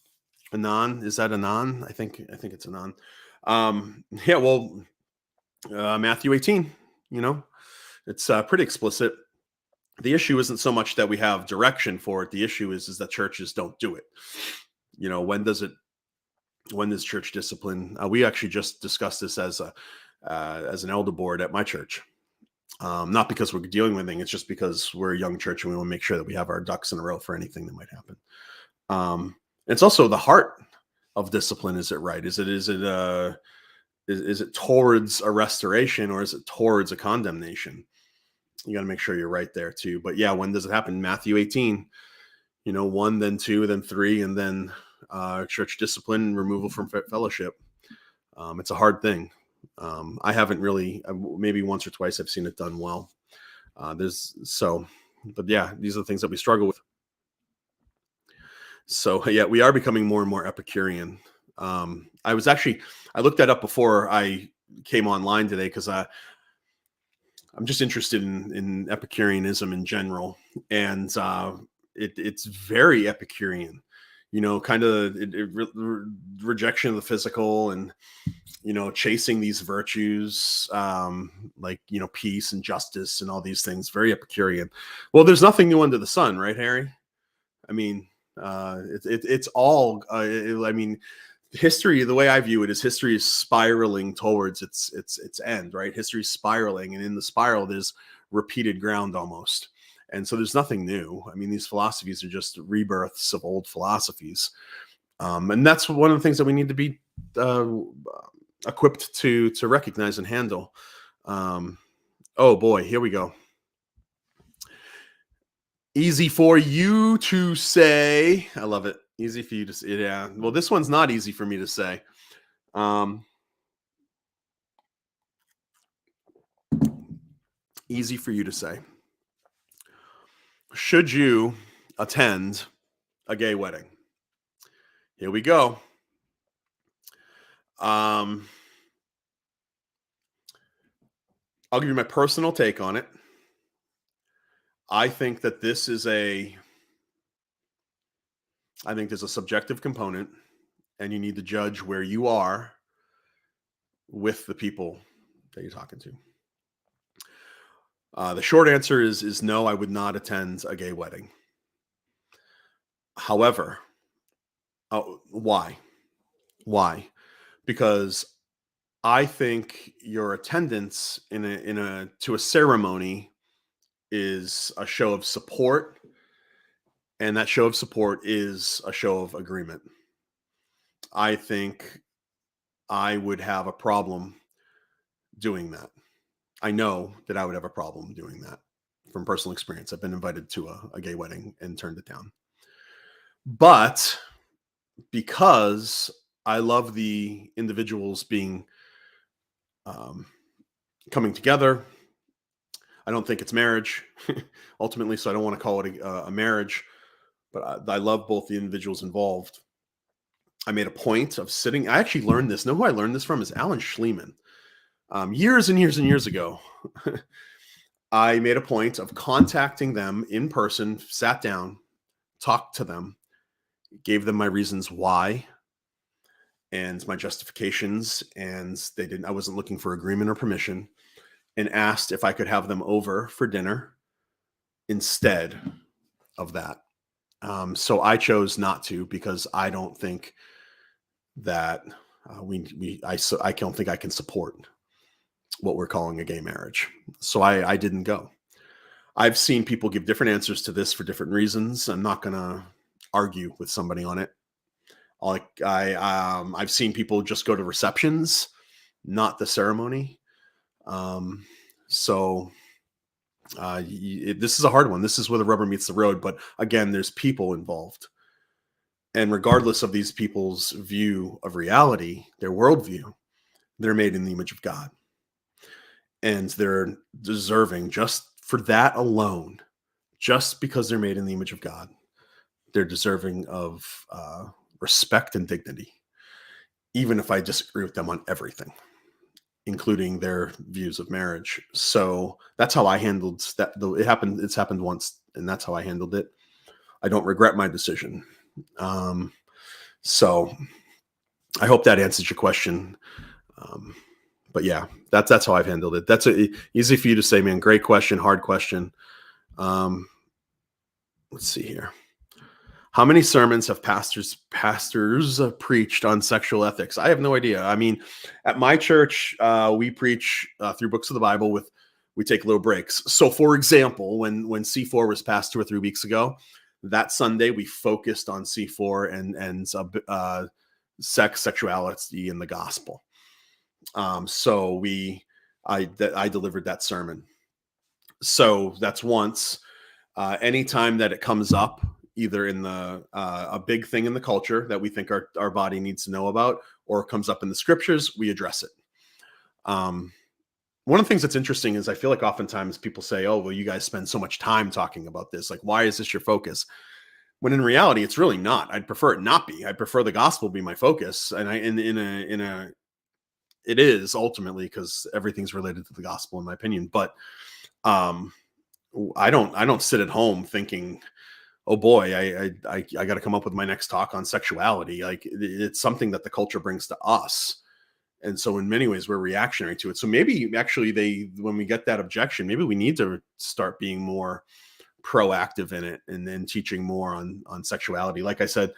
Anon, is that anon? I think it's anon. Yeah, well, Matthew 18, it's pretty explicit. The issue isn't so much that we have direction for it. The issue is that churches don't do it. When does church discipline? We actually just discussed this as an elder board at my church. Not because we're dealing with anything, it's just because we're a young church and we want to make sure that we have our ducks in a row for anything that might happen. It's also the heart of discipline. Is it right? Is it towards a restoration, or is it towards a condemnation? You got to make sure you're right there too. But yeah, when does it happen? Matthew 18, 1, then 2, then 3, and then church discipline, removal from fellowship. It's a hard thing. I haven't really, maybe once or twice I've seen it done well. But yeah, these are the things that we struggle with. So yeah, we are becoming more and more Epicurean. I looked that up before I came online today, because I'm just interested in Epicureanism in general, and it's very Epicurean. Kind of rejection of the physical, and chasing these virtues, like peace and justice and all these things. Very Epicurean. Well, there's nothing new under the sun, right, Harry? I mean, it's all. I mean, history, the way I view it, is history is spiraling towards its end, right? History is spiraling, and in the spiral, there's repeated ground almost. And so there's nothing new. I mean, these philosophies are just rebirths of old philosophies. And that's one of the things that we need to be equipped to recognize and handle. Oh boy, here we go. Easy for you to say. I love it. Easy for you to say. Yeah. Well, this one's not easy for me to say. Easy for you to say. Should you attend a gay wedding? Here we go. I'll give you my personal take on it. I think that I think there's a subjective component, and you need to judge where you are with the people that you're talking to. The short answer is no, I would not attend a gay wedding. However, why? Why? Because I think your attendance to a ceremony is a show of support, and that show of support is a show of agreement. I think I would have a problem doing that. I know that I would have a problem doing that from personal experience. I've been invited to a gay wedding and turned it down. But because I love the individuals being coming together, I don't think it's marriage ultimately, so I don't want to call it a marriage, but I love both the individuals involved. I made a point of sitting. I actually learned this. Know who I learned this from is Alan Schleman. Years and years and years ago, I made a point of contacting them in person, sat down, talked to them, gave them my reasons why and my justifications, and I wasn't looking for agreement or permission, and asked if I could have them over for dinner instead of that. So I chose not to, because I don't think that I don't think I can support what we're calling a gay marriage. So I didn't go. I've seen people give different answers to this for different reasons. I'm not going to argue with somebody on it. I've seen people just go to receptions, not the ceremony. This is a hard one. This is where the rubber meets the road. But again, there's people involved. And regardless of these people's view of reality, their worldview, they're made in the image of God. And they're deserving, just for that alone, just because they're made in the image of God, they're deserving of respect and dignity, even if I disagree with them on everything, including their views of marriage. So that's how I handled that. It's happened once, and that's how I handled it. I don't regret my decision. So I hope that answers your question. But yeah, that's how I've handled it. That's easy for you to say, man. Great question, hard question. Let's see here. How many sermons have pastors preached on sexual ethics? I have no idea. I mean, at my church, we preach through books of the Bible. We take little breaks. So, for example, when C4 was passed 2 or 3 weeks ago, that Sunday we focused on C4 and sex, sexuality, and the gospel. So I delivered that sermon. So that's once. Anytime that it comes up, either in a big thing in the culture that we think our body needs to know about, or it comes up in the scriptures, we address it. One of the things that's interesting is I feel like oftentimes people say, oh, well, you guys spend so much time talking about this. Like, why is this your focus? When in reality, it's really not. I'd prefer it not be. I'd prefer the gospel be my focus. And it is ultimately, because everything's related to the gospel in my opinion. But I don't sit at home thinking, oh boy, I got to come up with my next talk on sexuality. Like, it's something that the culture brings to us. And so in many ways we're reactionary to it. So maybe actually when we get that objection, maybe we need to start being more proactive in it, and then teaching more on sexuality. Like I said,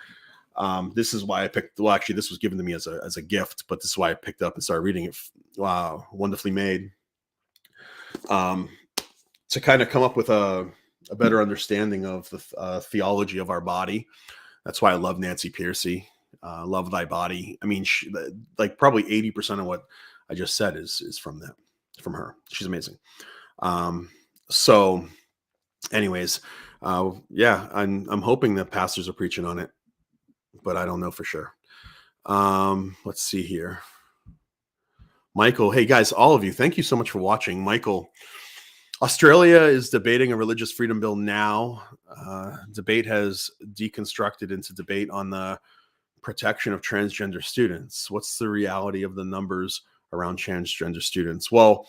this is why I picked, well, actually this was given to me as a gift, but this is why I picked up and started reading it. Wow. Wonderfully made. To kind of come up with a better understanding of the theology of our body. That's why I love Nancy Pearcey. Love Thy Body. I mean, like probably 80% of what I just said is from her. She's amazing. So anyways, yeah, I'm hoping that pastors are preaching on it, but I don't know for sure. Let's see here. Michael, hey guys, all of you, thank you so much for watching. Michael, Australia is debating a religious freedom bill now. Debate has deconstructed into debate on the protection of transgender students. What's the reality of the numbers around transgender students? Well,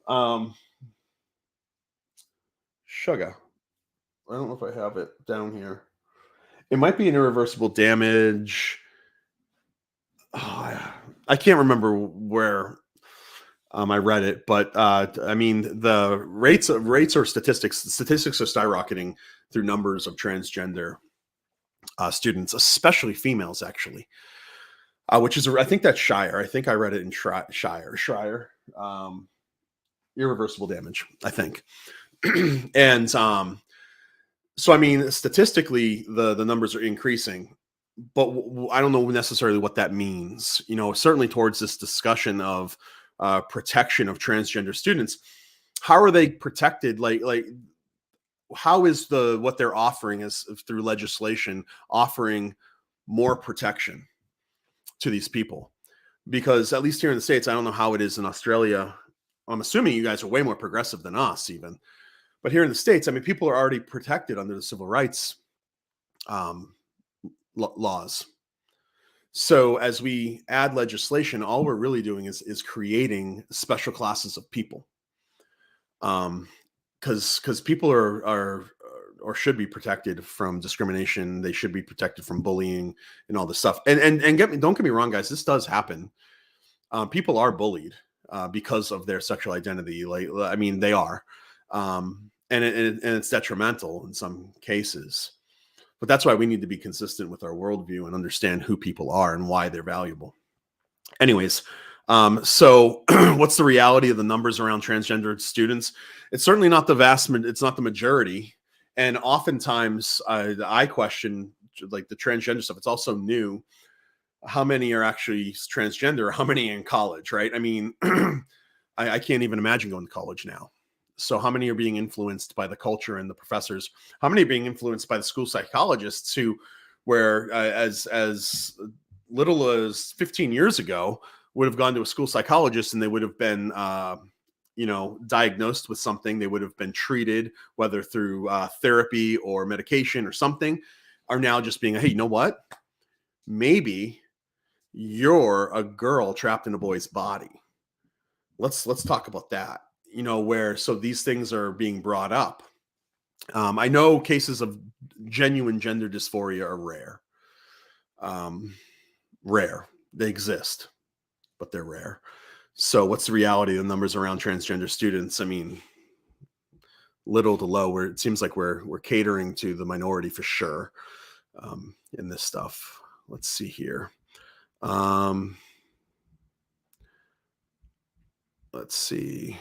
um, sugar. I don't know if I have it down here. It might be an irreversible damage. Oh, I can't remember where I read it, but I mean the rates or statistics are skyrocketing through numbers of transgender students, especially females, actually. Which is I think that's Shire. I think I read it in Shire. Irreversible damage, I think. And so I mean, statistically, the numbers are increasing, but I don't know necessarily what that means. Certainly towards this discussion of protection of transgender students. How are they protected? Like how is what they're offering is through legislation offering more protection to these people? Because at least here in the States, I don't know how it is in Australia. I'm assuming you guys are way more progressive than us, even. But here in the States, I mean, people are already protected under the civil rights laws. So as we add legislation, all we're really doing is creating special classes of people. Because people are or should be protected from discrimination. They should be protected from bullying and all this stuff. And don't get me wrong, guys. This does happen. People are bullied because of their sexual identity. I mean, they are, and it's detrimental in some cases. But that's why we need to be consistent with our worldview and understand who people are and why they're valuable. Anyways, so what's the reality of the numbers around transgender students? It's certainly not it's not the majority. And oftentimes I question like the transgender stuff. It's also new. How many are actually transgender? How many in college, right? I mean, I can't even imagine going to college now. So how many are being influenced by the culture and the professors? How many are being influenced by the school psychologists who, where as little as 15 years ago, would have gone to a school psychologist and they would have been, diagnosed with something. They would have been treated, whether through therapy or medication or something, are now just being, hey, you know what? Maybe you're a girl trapped in a boy's body. Let's talk about that. So these things are being brought up. I know cases of genuine gender dysphoria are rare. Rare. They exist, but they're rare. So what's the reality of the numbers around transgender students? I mean, little to low, where it seems like we're catering to the minority for sure in this stuff. Let's see here. Let's see.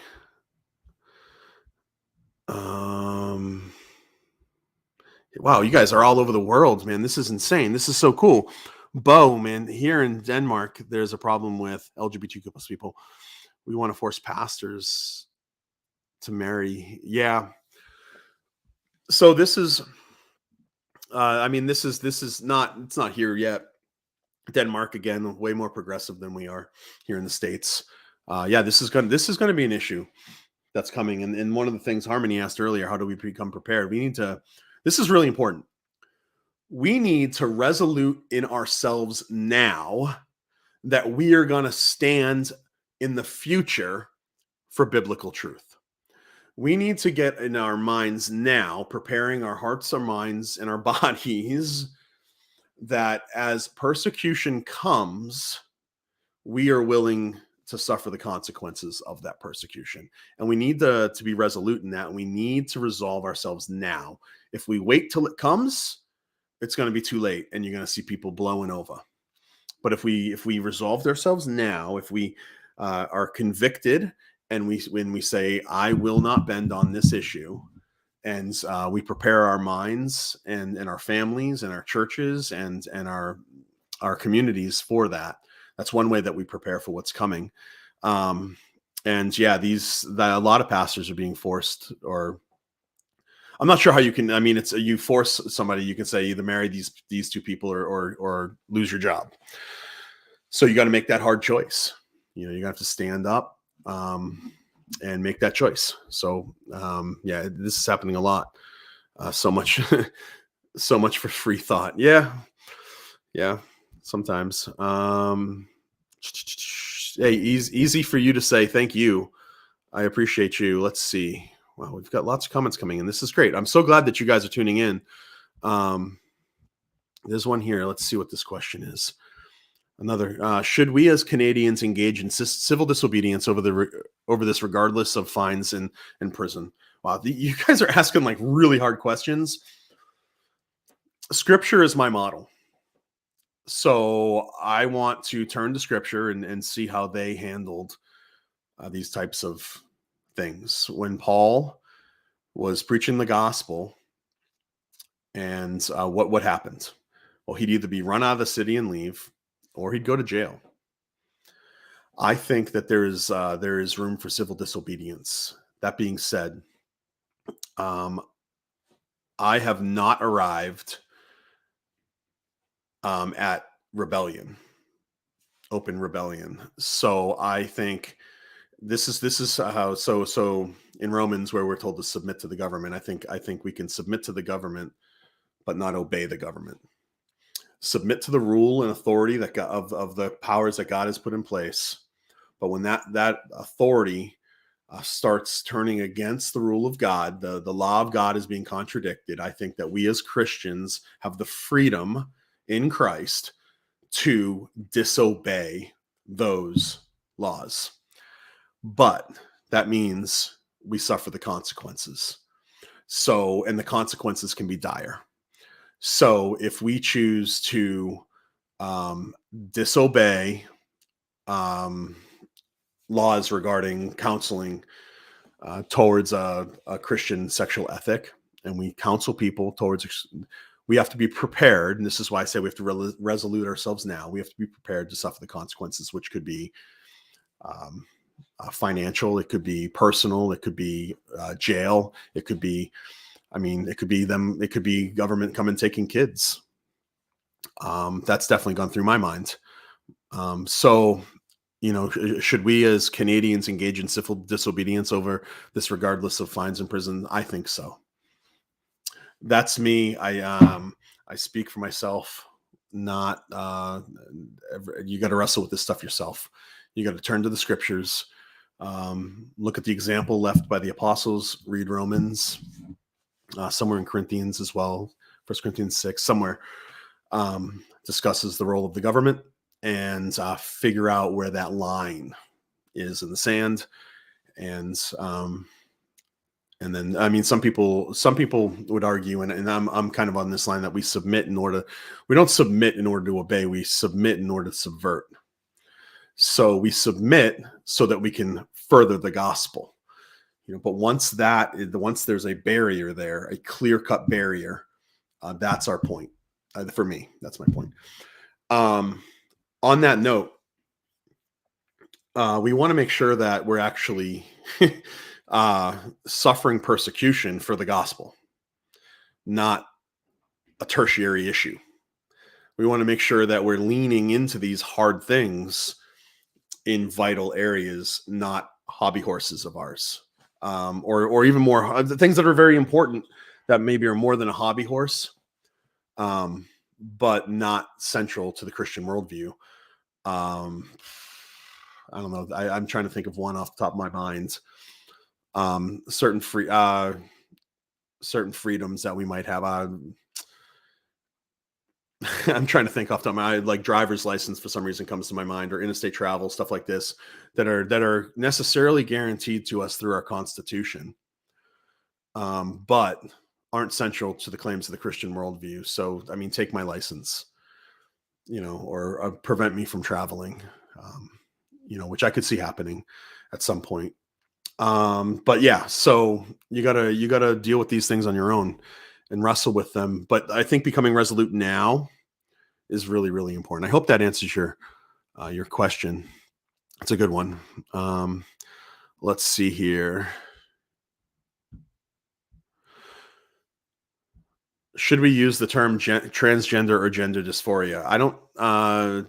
Wow, you guys are all over the world, man. This is insane. This is so cool. Bo, man, here in Denmark, there's a problem with LGBTQ plus people. We want to force pastors to marry. Yeah. So this is, this is not, it's not here yet. Denmark, again, way more progressive than we are here in the States. This is going to be an issue that's coming. And one of the things Harmony asked earlier, how do we become prepared? This is really important. We need to resolute in ourselves now that we are going to stand in the future for biblical truth. We need to get in our minds now, preparing our hearts, our minds, and our bodies, that as persecution comes, we are willing to suffer the consequences of that persecution. And we need to be resolute in that. We need to resolve ourselves now. If we wait till it comes, it's going to be too late and you're going to see people blowing over. But if we resolved ourselves now, if we are convicted and when we say, I will not bend on this issue, and we prepare our minds and our families and our churches and our communities for that. That's one way that we prepare for what's coming. A lot of pastors are being forced, or I'm not sure how you can. I mean, you force somebody. You can say either marry these two people or lose your job. So you got to make that hard choice. You have to stand up and make that choice. So this is happening a lot. So much for free thought. Yeah. Sometimes. Hey, easy for you to say thank you. I appreciate you. Let's see. Wow, we've got lots of comments coming in. This is great. I'm so glad that you guys are tuning in. There's one here. Let's see what this question is. Another, should we as Canadians engage in civil disobedience over this, regardless of fines in prison? Wow, you guys are asking like really hard questions. Scripture is my model. So I want to turn to Scripture and see how they handled these types of things. When Paul was preaching the gospel, and what happened? Well, he'd either be run out of the city and leave, or he'd go to jail. I think that there is room for civil disobedience. That being said, I have not arrived at rebellion, open rebellion. So I think this is how. So in Romans, where we're told to submit to the government, I think we can submit to the government, but not obey the government. Submit to the rule and authority that of the powers that God has put in place. But when that authority starts turning against the rule of God, the law of God is being contradicted, I think that we as Christians have the freedom in Christ to disobey those laws. But that means we suffer the consequences. So, and the consequences can be dire. So if we choose to disobey laws regarding counseling towards a Christian sexual ethic, and we counsel people towards, we have to be prepared. And this is why I say we have to resolute ourselves now. We have to be prepared to suffer the consequences, which could be financial, it could be personal, it could be jail, it could be, it could be government coming taking kids. That's definitely gone through my mind. So, should we as Canadians engage in civil disobedience over this, regardless of fines in prison? I think so. That's me. I speak for myself. Not you got to wrestle with this stuff yourself. You got to turn to the Scriptures. Look at the example left by the apostles. Read Romans. Somewhere in Corinthians as well, 1 Corinthians 6, somewhere discusses the role of the government, and figure out where that line is in the sand. And then, some people would argue, and I'm kind of on this line, that we don't submit in order to obey, we submit in order to subvert. So we submit so that we can further the gospel. But once there's a barrier there, a clear-cut barrier, that's our point. For me, that's my point. On that note, we want to make sure that we're actually suffering persecution for the gospel, not a tertiary issue. We want to make sure that we're leaning into these hard things in vital areas, not hobby horses of ours. Or even more, the things that are very important that maybe are more than a hobby horse, but not central to the Christian worldview. I don't know. I'm trying to think of one off the top of my mind. Certain freedoms that we might have. I'm trying to think off the top of my mind, like driver's license for some reason comes to my mind, or interstate travel, stuff like this, that are necessarily guaranteed to us through our Constitution, but aren't central to the claims of the Christian worldview. So, take my license, or prevent me from traveling, which I could see happening at some point. But yeah, so you gotta deal with these things on your own and wrestle with them. But I think becoming resolute now is really, really important. I hope that answers your question. It's a good one. Let's see here. Should we use the term transgender or gender dysphoria? I don't.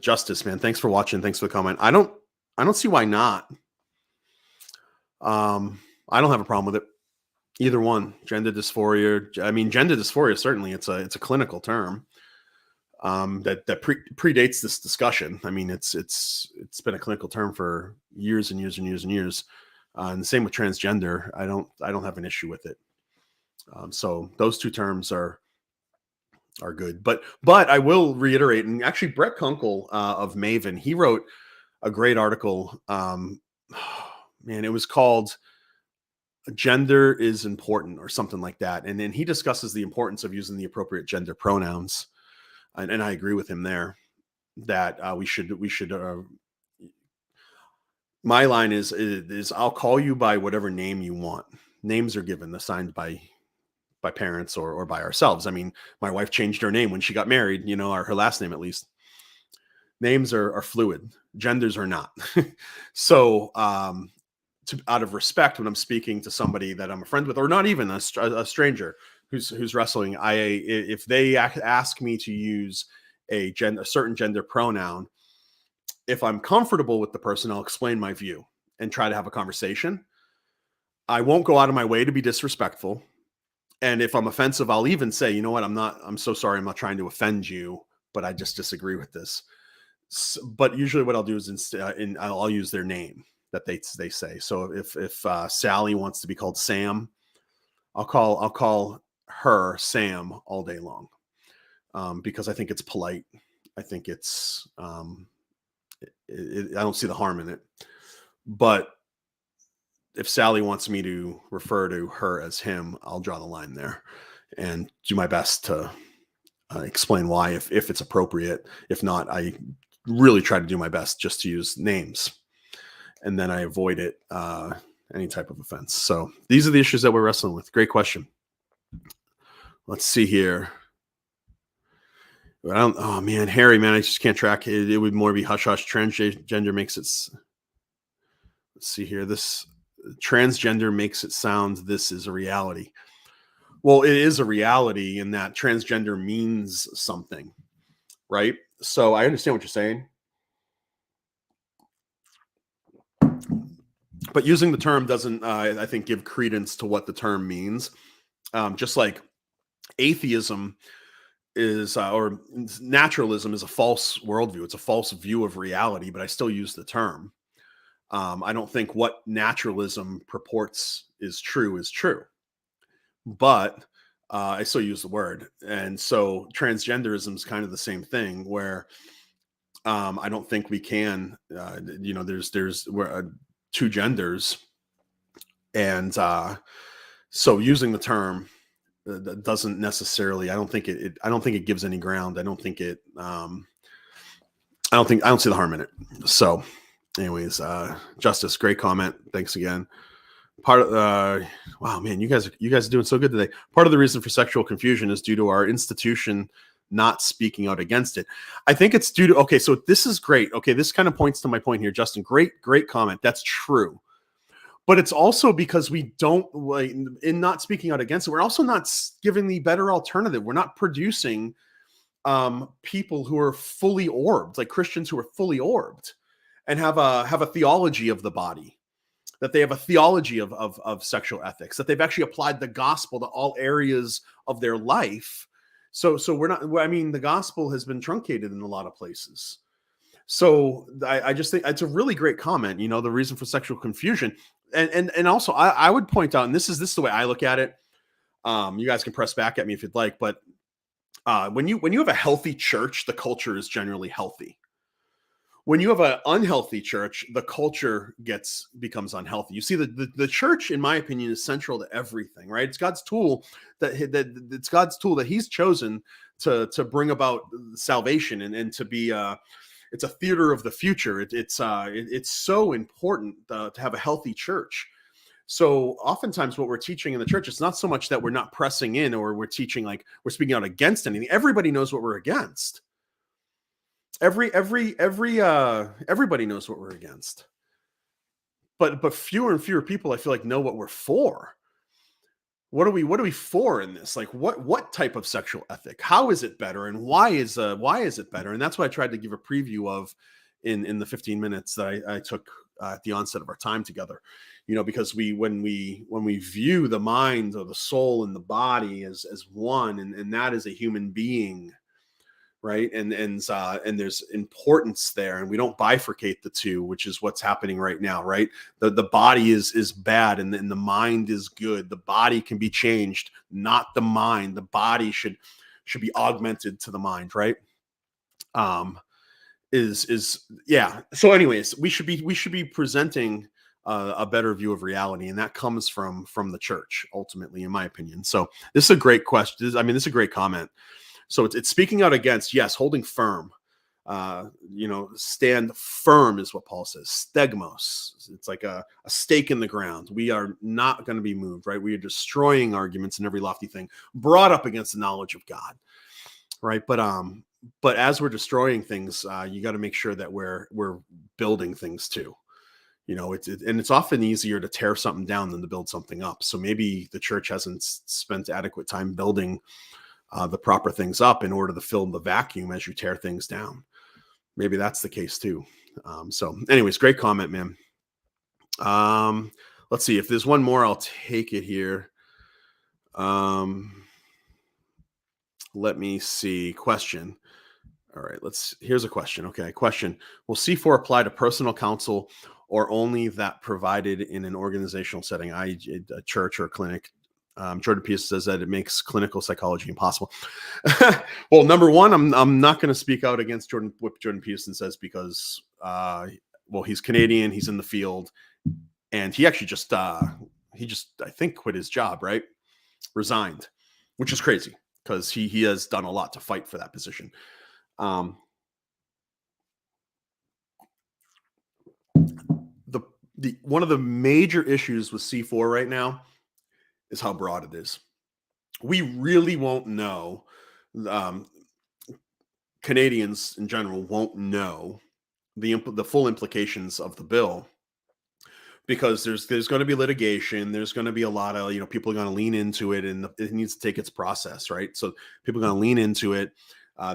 Justice, man. Thanks for watching. Thanks for the comment. I don't see why not. I don't have a problem with it. Either one, gender dysphoria. Gender dysphoria, certainly it's a clinical term that predates this discussion. It's been a clinical term for years and years and years and years. And the same with transgender. I don't have an issue with it. So those two terms are good. But I will reiterate, and actually Brett Kunkel of Maven, he wrote a great article. Man, it was called "Gender is Important" or something like that. And then he discusses the importance of using the appropriate gender pronouns. And I agree with him there that we should. My line is I'll call you by whatever name you want. Names are given, assigned by parents or by ourselves. I mean, my wife changed her name when she got married, or her last name at least. Names are fluid. Genders are not. So out of respect, when I'm speaking to somebody that I'm a friend with, or not even a stranger who's wrestling, if they ask me to use a certain gender pronoun, if I'm comfortable with the person, I'll explain my view and try to have a conversation. I won't go out of my way to be disrespectful. And if I'm offensive, I'll even say, you know what, I'm so sorry. I'm not trying to offend you, but I just disagree with this. But usually what I'll do is I'll use their name that they say. So if Sally wants to be called Sam, I'll call her Sam all day long, because I think it's polite. I think it's I don't see the harm in it. But if Sally wants me to refer to her as him, I'll draw the line there and do my best to explain why, if it's appropriate. If not, I really try to do my best just to use names, and then I avoid it, any type of offense. So these are the issues that we're wrestling with. Great question. Let's see here. Oh man, Harry, man, I just can't track it. It would more be hush hush. Transgender makes it. Let's see here. This transgender makes it sound this is a reality. Well, it is a reality in that transgender means something, right? So I understand what you're saying. But using the term doesn't, I think, give credence to what the term means. Just like atheism is, or naturalism is a false worldview. It's a false view of reality, but I still use the term. I don't think what naturalism purports is true, but I still use the word. And so transgenderism is kind of the same thing, where I don't think we can, there's two genders. And so using the term that doesn't necessarily, I don't think it gives any ground. I don't see the harm in it. So anyways, Justice, great comment. Thanks again. Wow, man, you guys are doing so good today. Part of the reason for sexual confusion is due to our institution not speaking out against it. I think it's due to, okay, so this is great. Okay, this kind of points to my point here, Justin. Great comment. That's true. But it's also because we don't, in not speaking out against it, we're also not giving the better alternative. We're not producing people who are fully orbed, like Christians who are fully orbed and have a theology of the body, that they have a theology of sexual ethics, that they've actually applied the gospel to all areas of their life. So we're not, I mean, the gospel has been truncated in a lot of places. So I just think it's a really great comment, the reason for sexual confusion. And also I would point out, and this is the way I look at it. You guys can press back at me if you'd like, but when you have a healthy church, the culture is generally healthy. When you have an unhealthy church, the culture becomes unhealthy. You see, the church, in my opinion, is central to everything, right? It's God's tool that He's chosen to bring about salvation and to be it's a theater of the future. It's so important to have a healthy church. So oftentimes what we're teaching in the church, it's not so much that we're not pressing in or we're teaching like we're speaking out against anything. Everybody knows what we're against. Everybody knows what we're against. But fewer and fewer people, I feel like, know what we're for. What are we for in this? Like what type of sexual ethic? How is it better? And why is it better? And that's what I tried to give a preview of in the 15 minutes that I took at the onset of our time together. Because when we view the mind or the soul and the body as one, and that is a human being, right? And there's importance there, and we don't bifurcate the two, which is what's happening right now, right? The body is bad, and the mind is good. The body can be changed, not the mind. The body should be augmented to the mind, right? Um, is yeah. So, anyways, we should be presenting a better view of reality, and that comes from the church, ultimately, in my opinion. So, this is a great question. I mean, this is a great comment. So it's speaking out against, yes, holding firm. Stand firm is what Paul says. Stegmos. It's like a stake in the ground. We are not going to be moved, right? We are destroying arguments and every lofty thing brought up against the knowledge of God, right? But as we're destroying things, you got to make sure that we're building things too. And it's often easier to tear something down than to build something up. So maybe the church hasn't spent adequate time building the proper things up in order to fill the vacuum as you tear things down. Maybe that's the case too. So anyways, great comment, man. Let's see if there's one more, I'll take it here. Let me see. Question. All right, here's a question. Okay, question. Will C4 apply to personal counsel or only that provided in an organizational setting, i.e. a church or a clinic? Jordan Peterson says that it makes clinical psychology impossible. Well, number one, I'm not going to speak out against what Jordan Peterson says because, he's Canadian, he's in the field, and he actually just I think quit his job, right? Resigned, which is crazy because he has done a lot to fight for that position. The one of the major issues with C4 right now is how broad it is. We really won't know. Canadians in general won't know the full implications of the bill because there's going to be litigation. There's going to be a lot of people are going to lean into it, and it needs to take its process, right? So people are going to lean into it.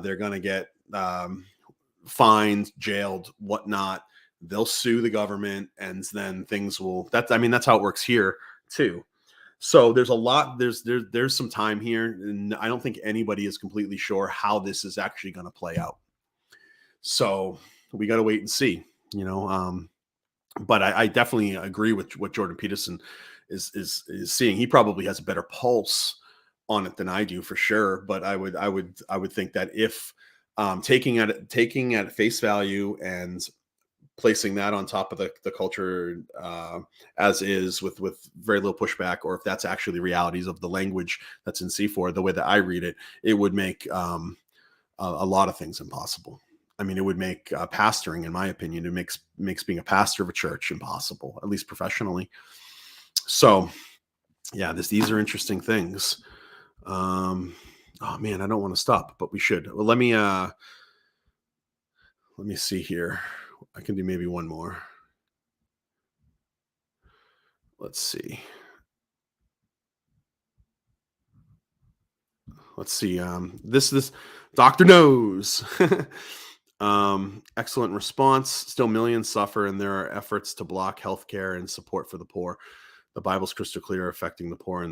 They're going to get fined, jailed, whatnot. They'll sue the government, and then things will. That's how it works here too. So there's a lot. There's some time here, and I don't think anybody is completely sure how this is actually going to play out. So we got to wait and see. But I definitely agree with what Jordan Peterson is seeing. He probably has a better pulse on it than I do, for sure. But I would think that if taking at face value and placing that on top of the culture as is with very little pushback, or if that's actually the realities of the language that's in C4, the way that I read it, it would make a lot of things impossible. I mean, it would make pastoring, in my opinion, it makes being a pastor of a church impossible, at least professionally. So yeah, these are interesting things. Oh man, I don't want to stop, but we should. Well, let me see here. I can do maybe one more. Let's see. This Dr. Knows. Excellent response. Still millions suffer, and there are efforts to block healthcare and support for the poor. The Bible's crystal clear, affecting the poor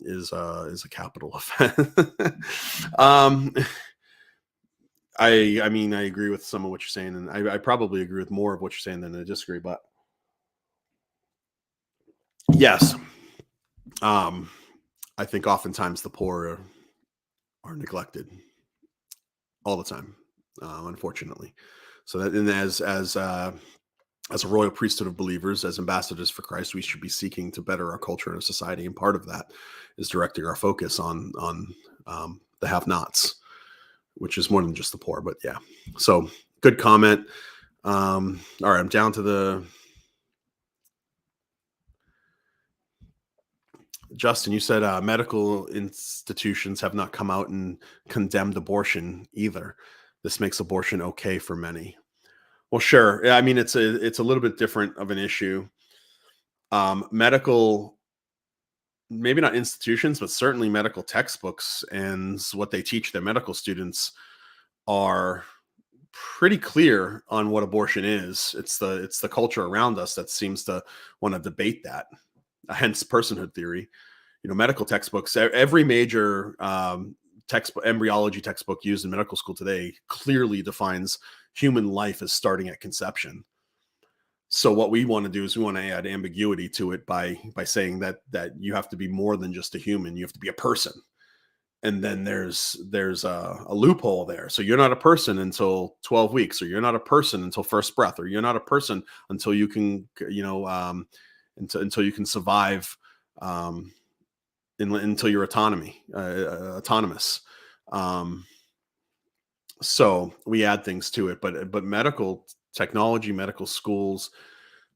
is a capital offense. I mean, I agree with some of what you're saying, and I probably agree with more of what you're saying than I disagree. But yes, I think oftentimes the poor are neglected all the time, unfortunately. So that, and as a royal priesthood of believers, as ambassadors for Christ, we should be seeking to better our culture and our society, and part of that is directing our focus on the have-nots, which is more than just the poor. But yeah, so good comment. All right, I'm down to the. Justin, you said medical institutions have not come out and condemned abortion either. This makes abortion okay for many. Well, sure. I mean, it's a little bit different of an issue. Medical, maybe not institutions, but certainly medical textbooks and what they teach their medical students are pretty clear on what abortion is. It's the culture around us that seems to want to debate that. Hence personhood theory. Medical textbooks, every major embryology textbook used in medical school today clearly defines human life as starting at conception. So what we want to do is we want to add ambiguity to it by saying that you have to be more than just a human. You have to be a person. And then there's a loophole there. So you're not a person until 12 weeks, or you're not a person until first breath, or you're not a person until you can, until you can survive, until you're autonomous. So we add things to it, but medical technology, medical schools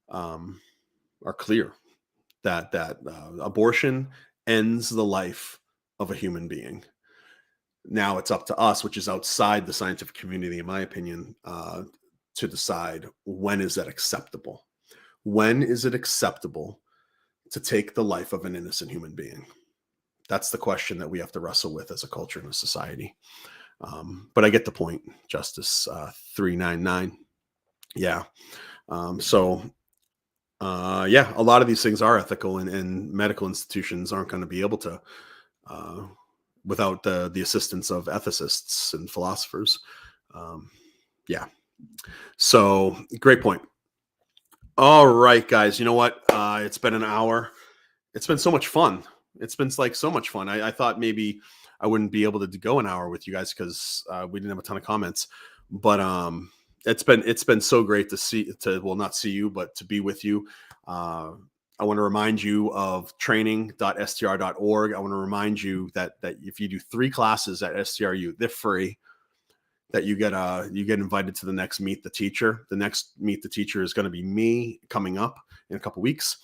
are clear that abortion ends the life of a human being. Now it's up to us, which is outside the scientific community, in my opinion, to decide when is that acceptable. When is it acceptable to take the life of an innocent human being? That's the question that we have to wrestle with as a culture and a society. But I get the point, Justice 399. Yeah. A lot of these things are ethical, and medical institutions aren't going to be able to, without the assistance of ethicists and philosophers. So great point. All right, guys, you know what? It's been an hour. It's been so much fun. It's been like so much fun. I thought maybe I wouldn't be able to go an hour with you guys because we didn't have a ton of comments, but it's been so great not see you, but to be with you. I want to remind you of training.str.org. I want to remind you that if you do 3 classes at STRU, they're free. That you get invited to the next Meet the Teacher. The next Meet the Teacher is going to be me coming up in a couple weeks.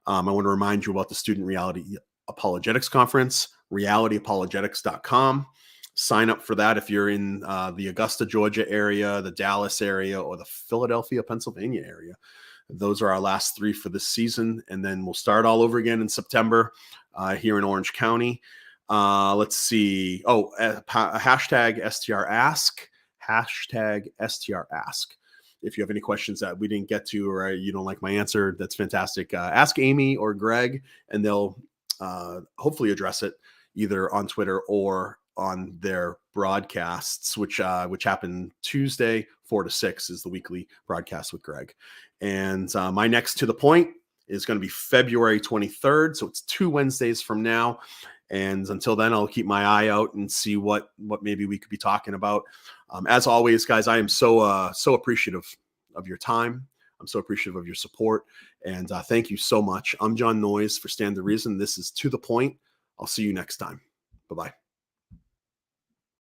I want to remind you about the Student Reality Apologetics Conference, realityapologetics.com. Sign up for that if you're in the Augusta, Georgia area, the Dallas area, or the Philadelphia, Pennsylvania area. Those are our last 3 for this season. And then we'll start all over again in September here in Orange County. Let's see. Hashtag STRask. Hashtag STRask. If you have any questions that we didn't get to, or you don't like my answer, that's fantastic. Ask Amy or Greg, and they'll hopefully address it either on Twitter or on their broadcasts, which happen Tuesday 4 to 6 is the weekly broadcast with Greg. And my next To the Point is going to be February 23rd. So it's 2 Wednesdays from now. And until then, I'll keep my eye out and see what maybe we could be talking about. As always, guys, I am so appreciative of your time. I'm so appreciative of your support. And thank you so much. I'm Jon Noyes for Stand to Reason. This is To the Point. I'll see you next time. Bye-bye.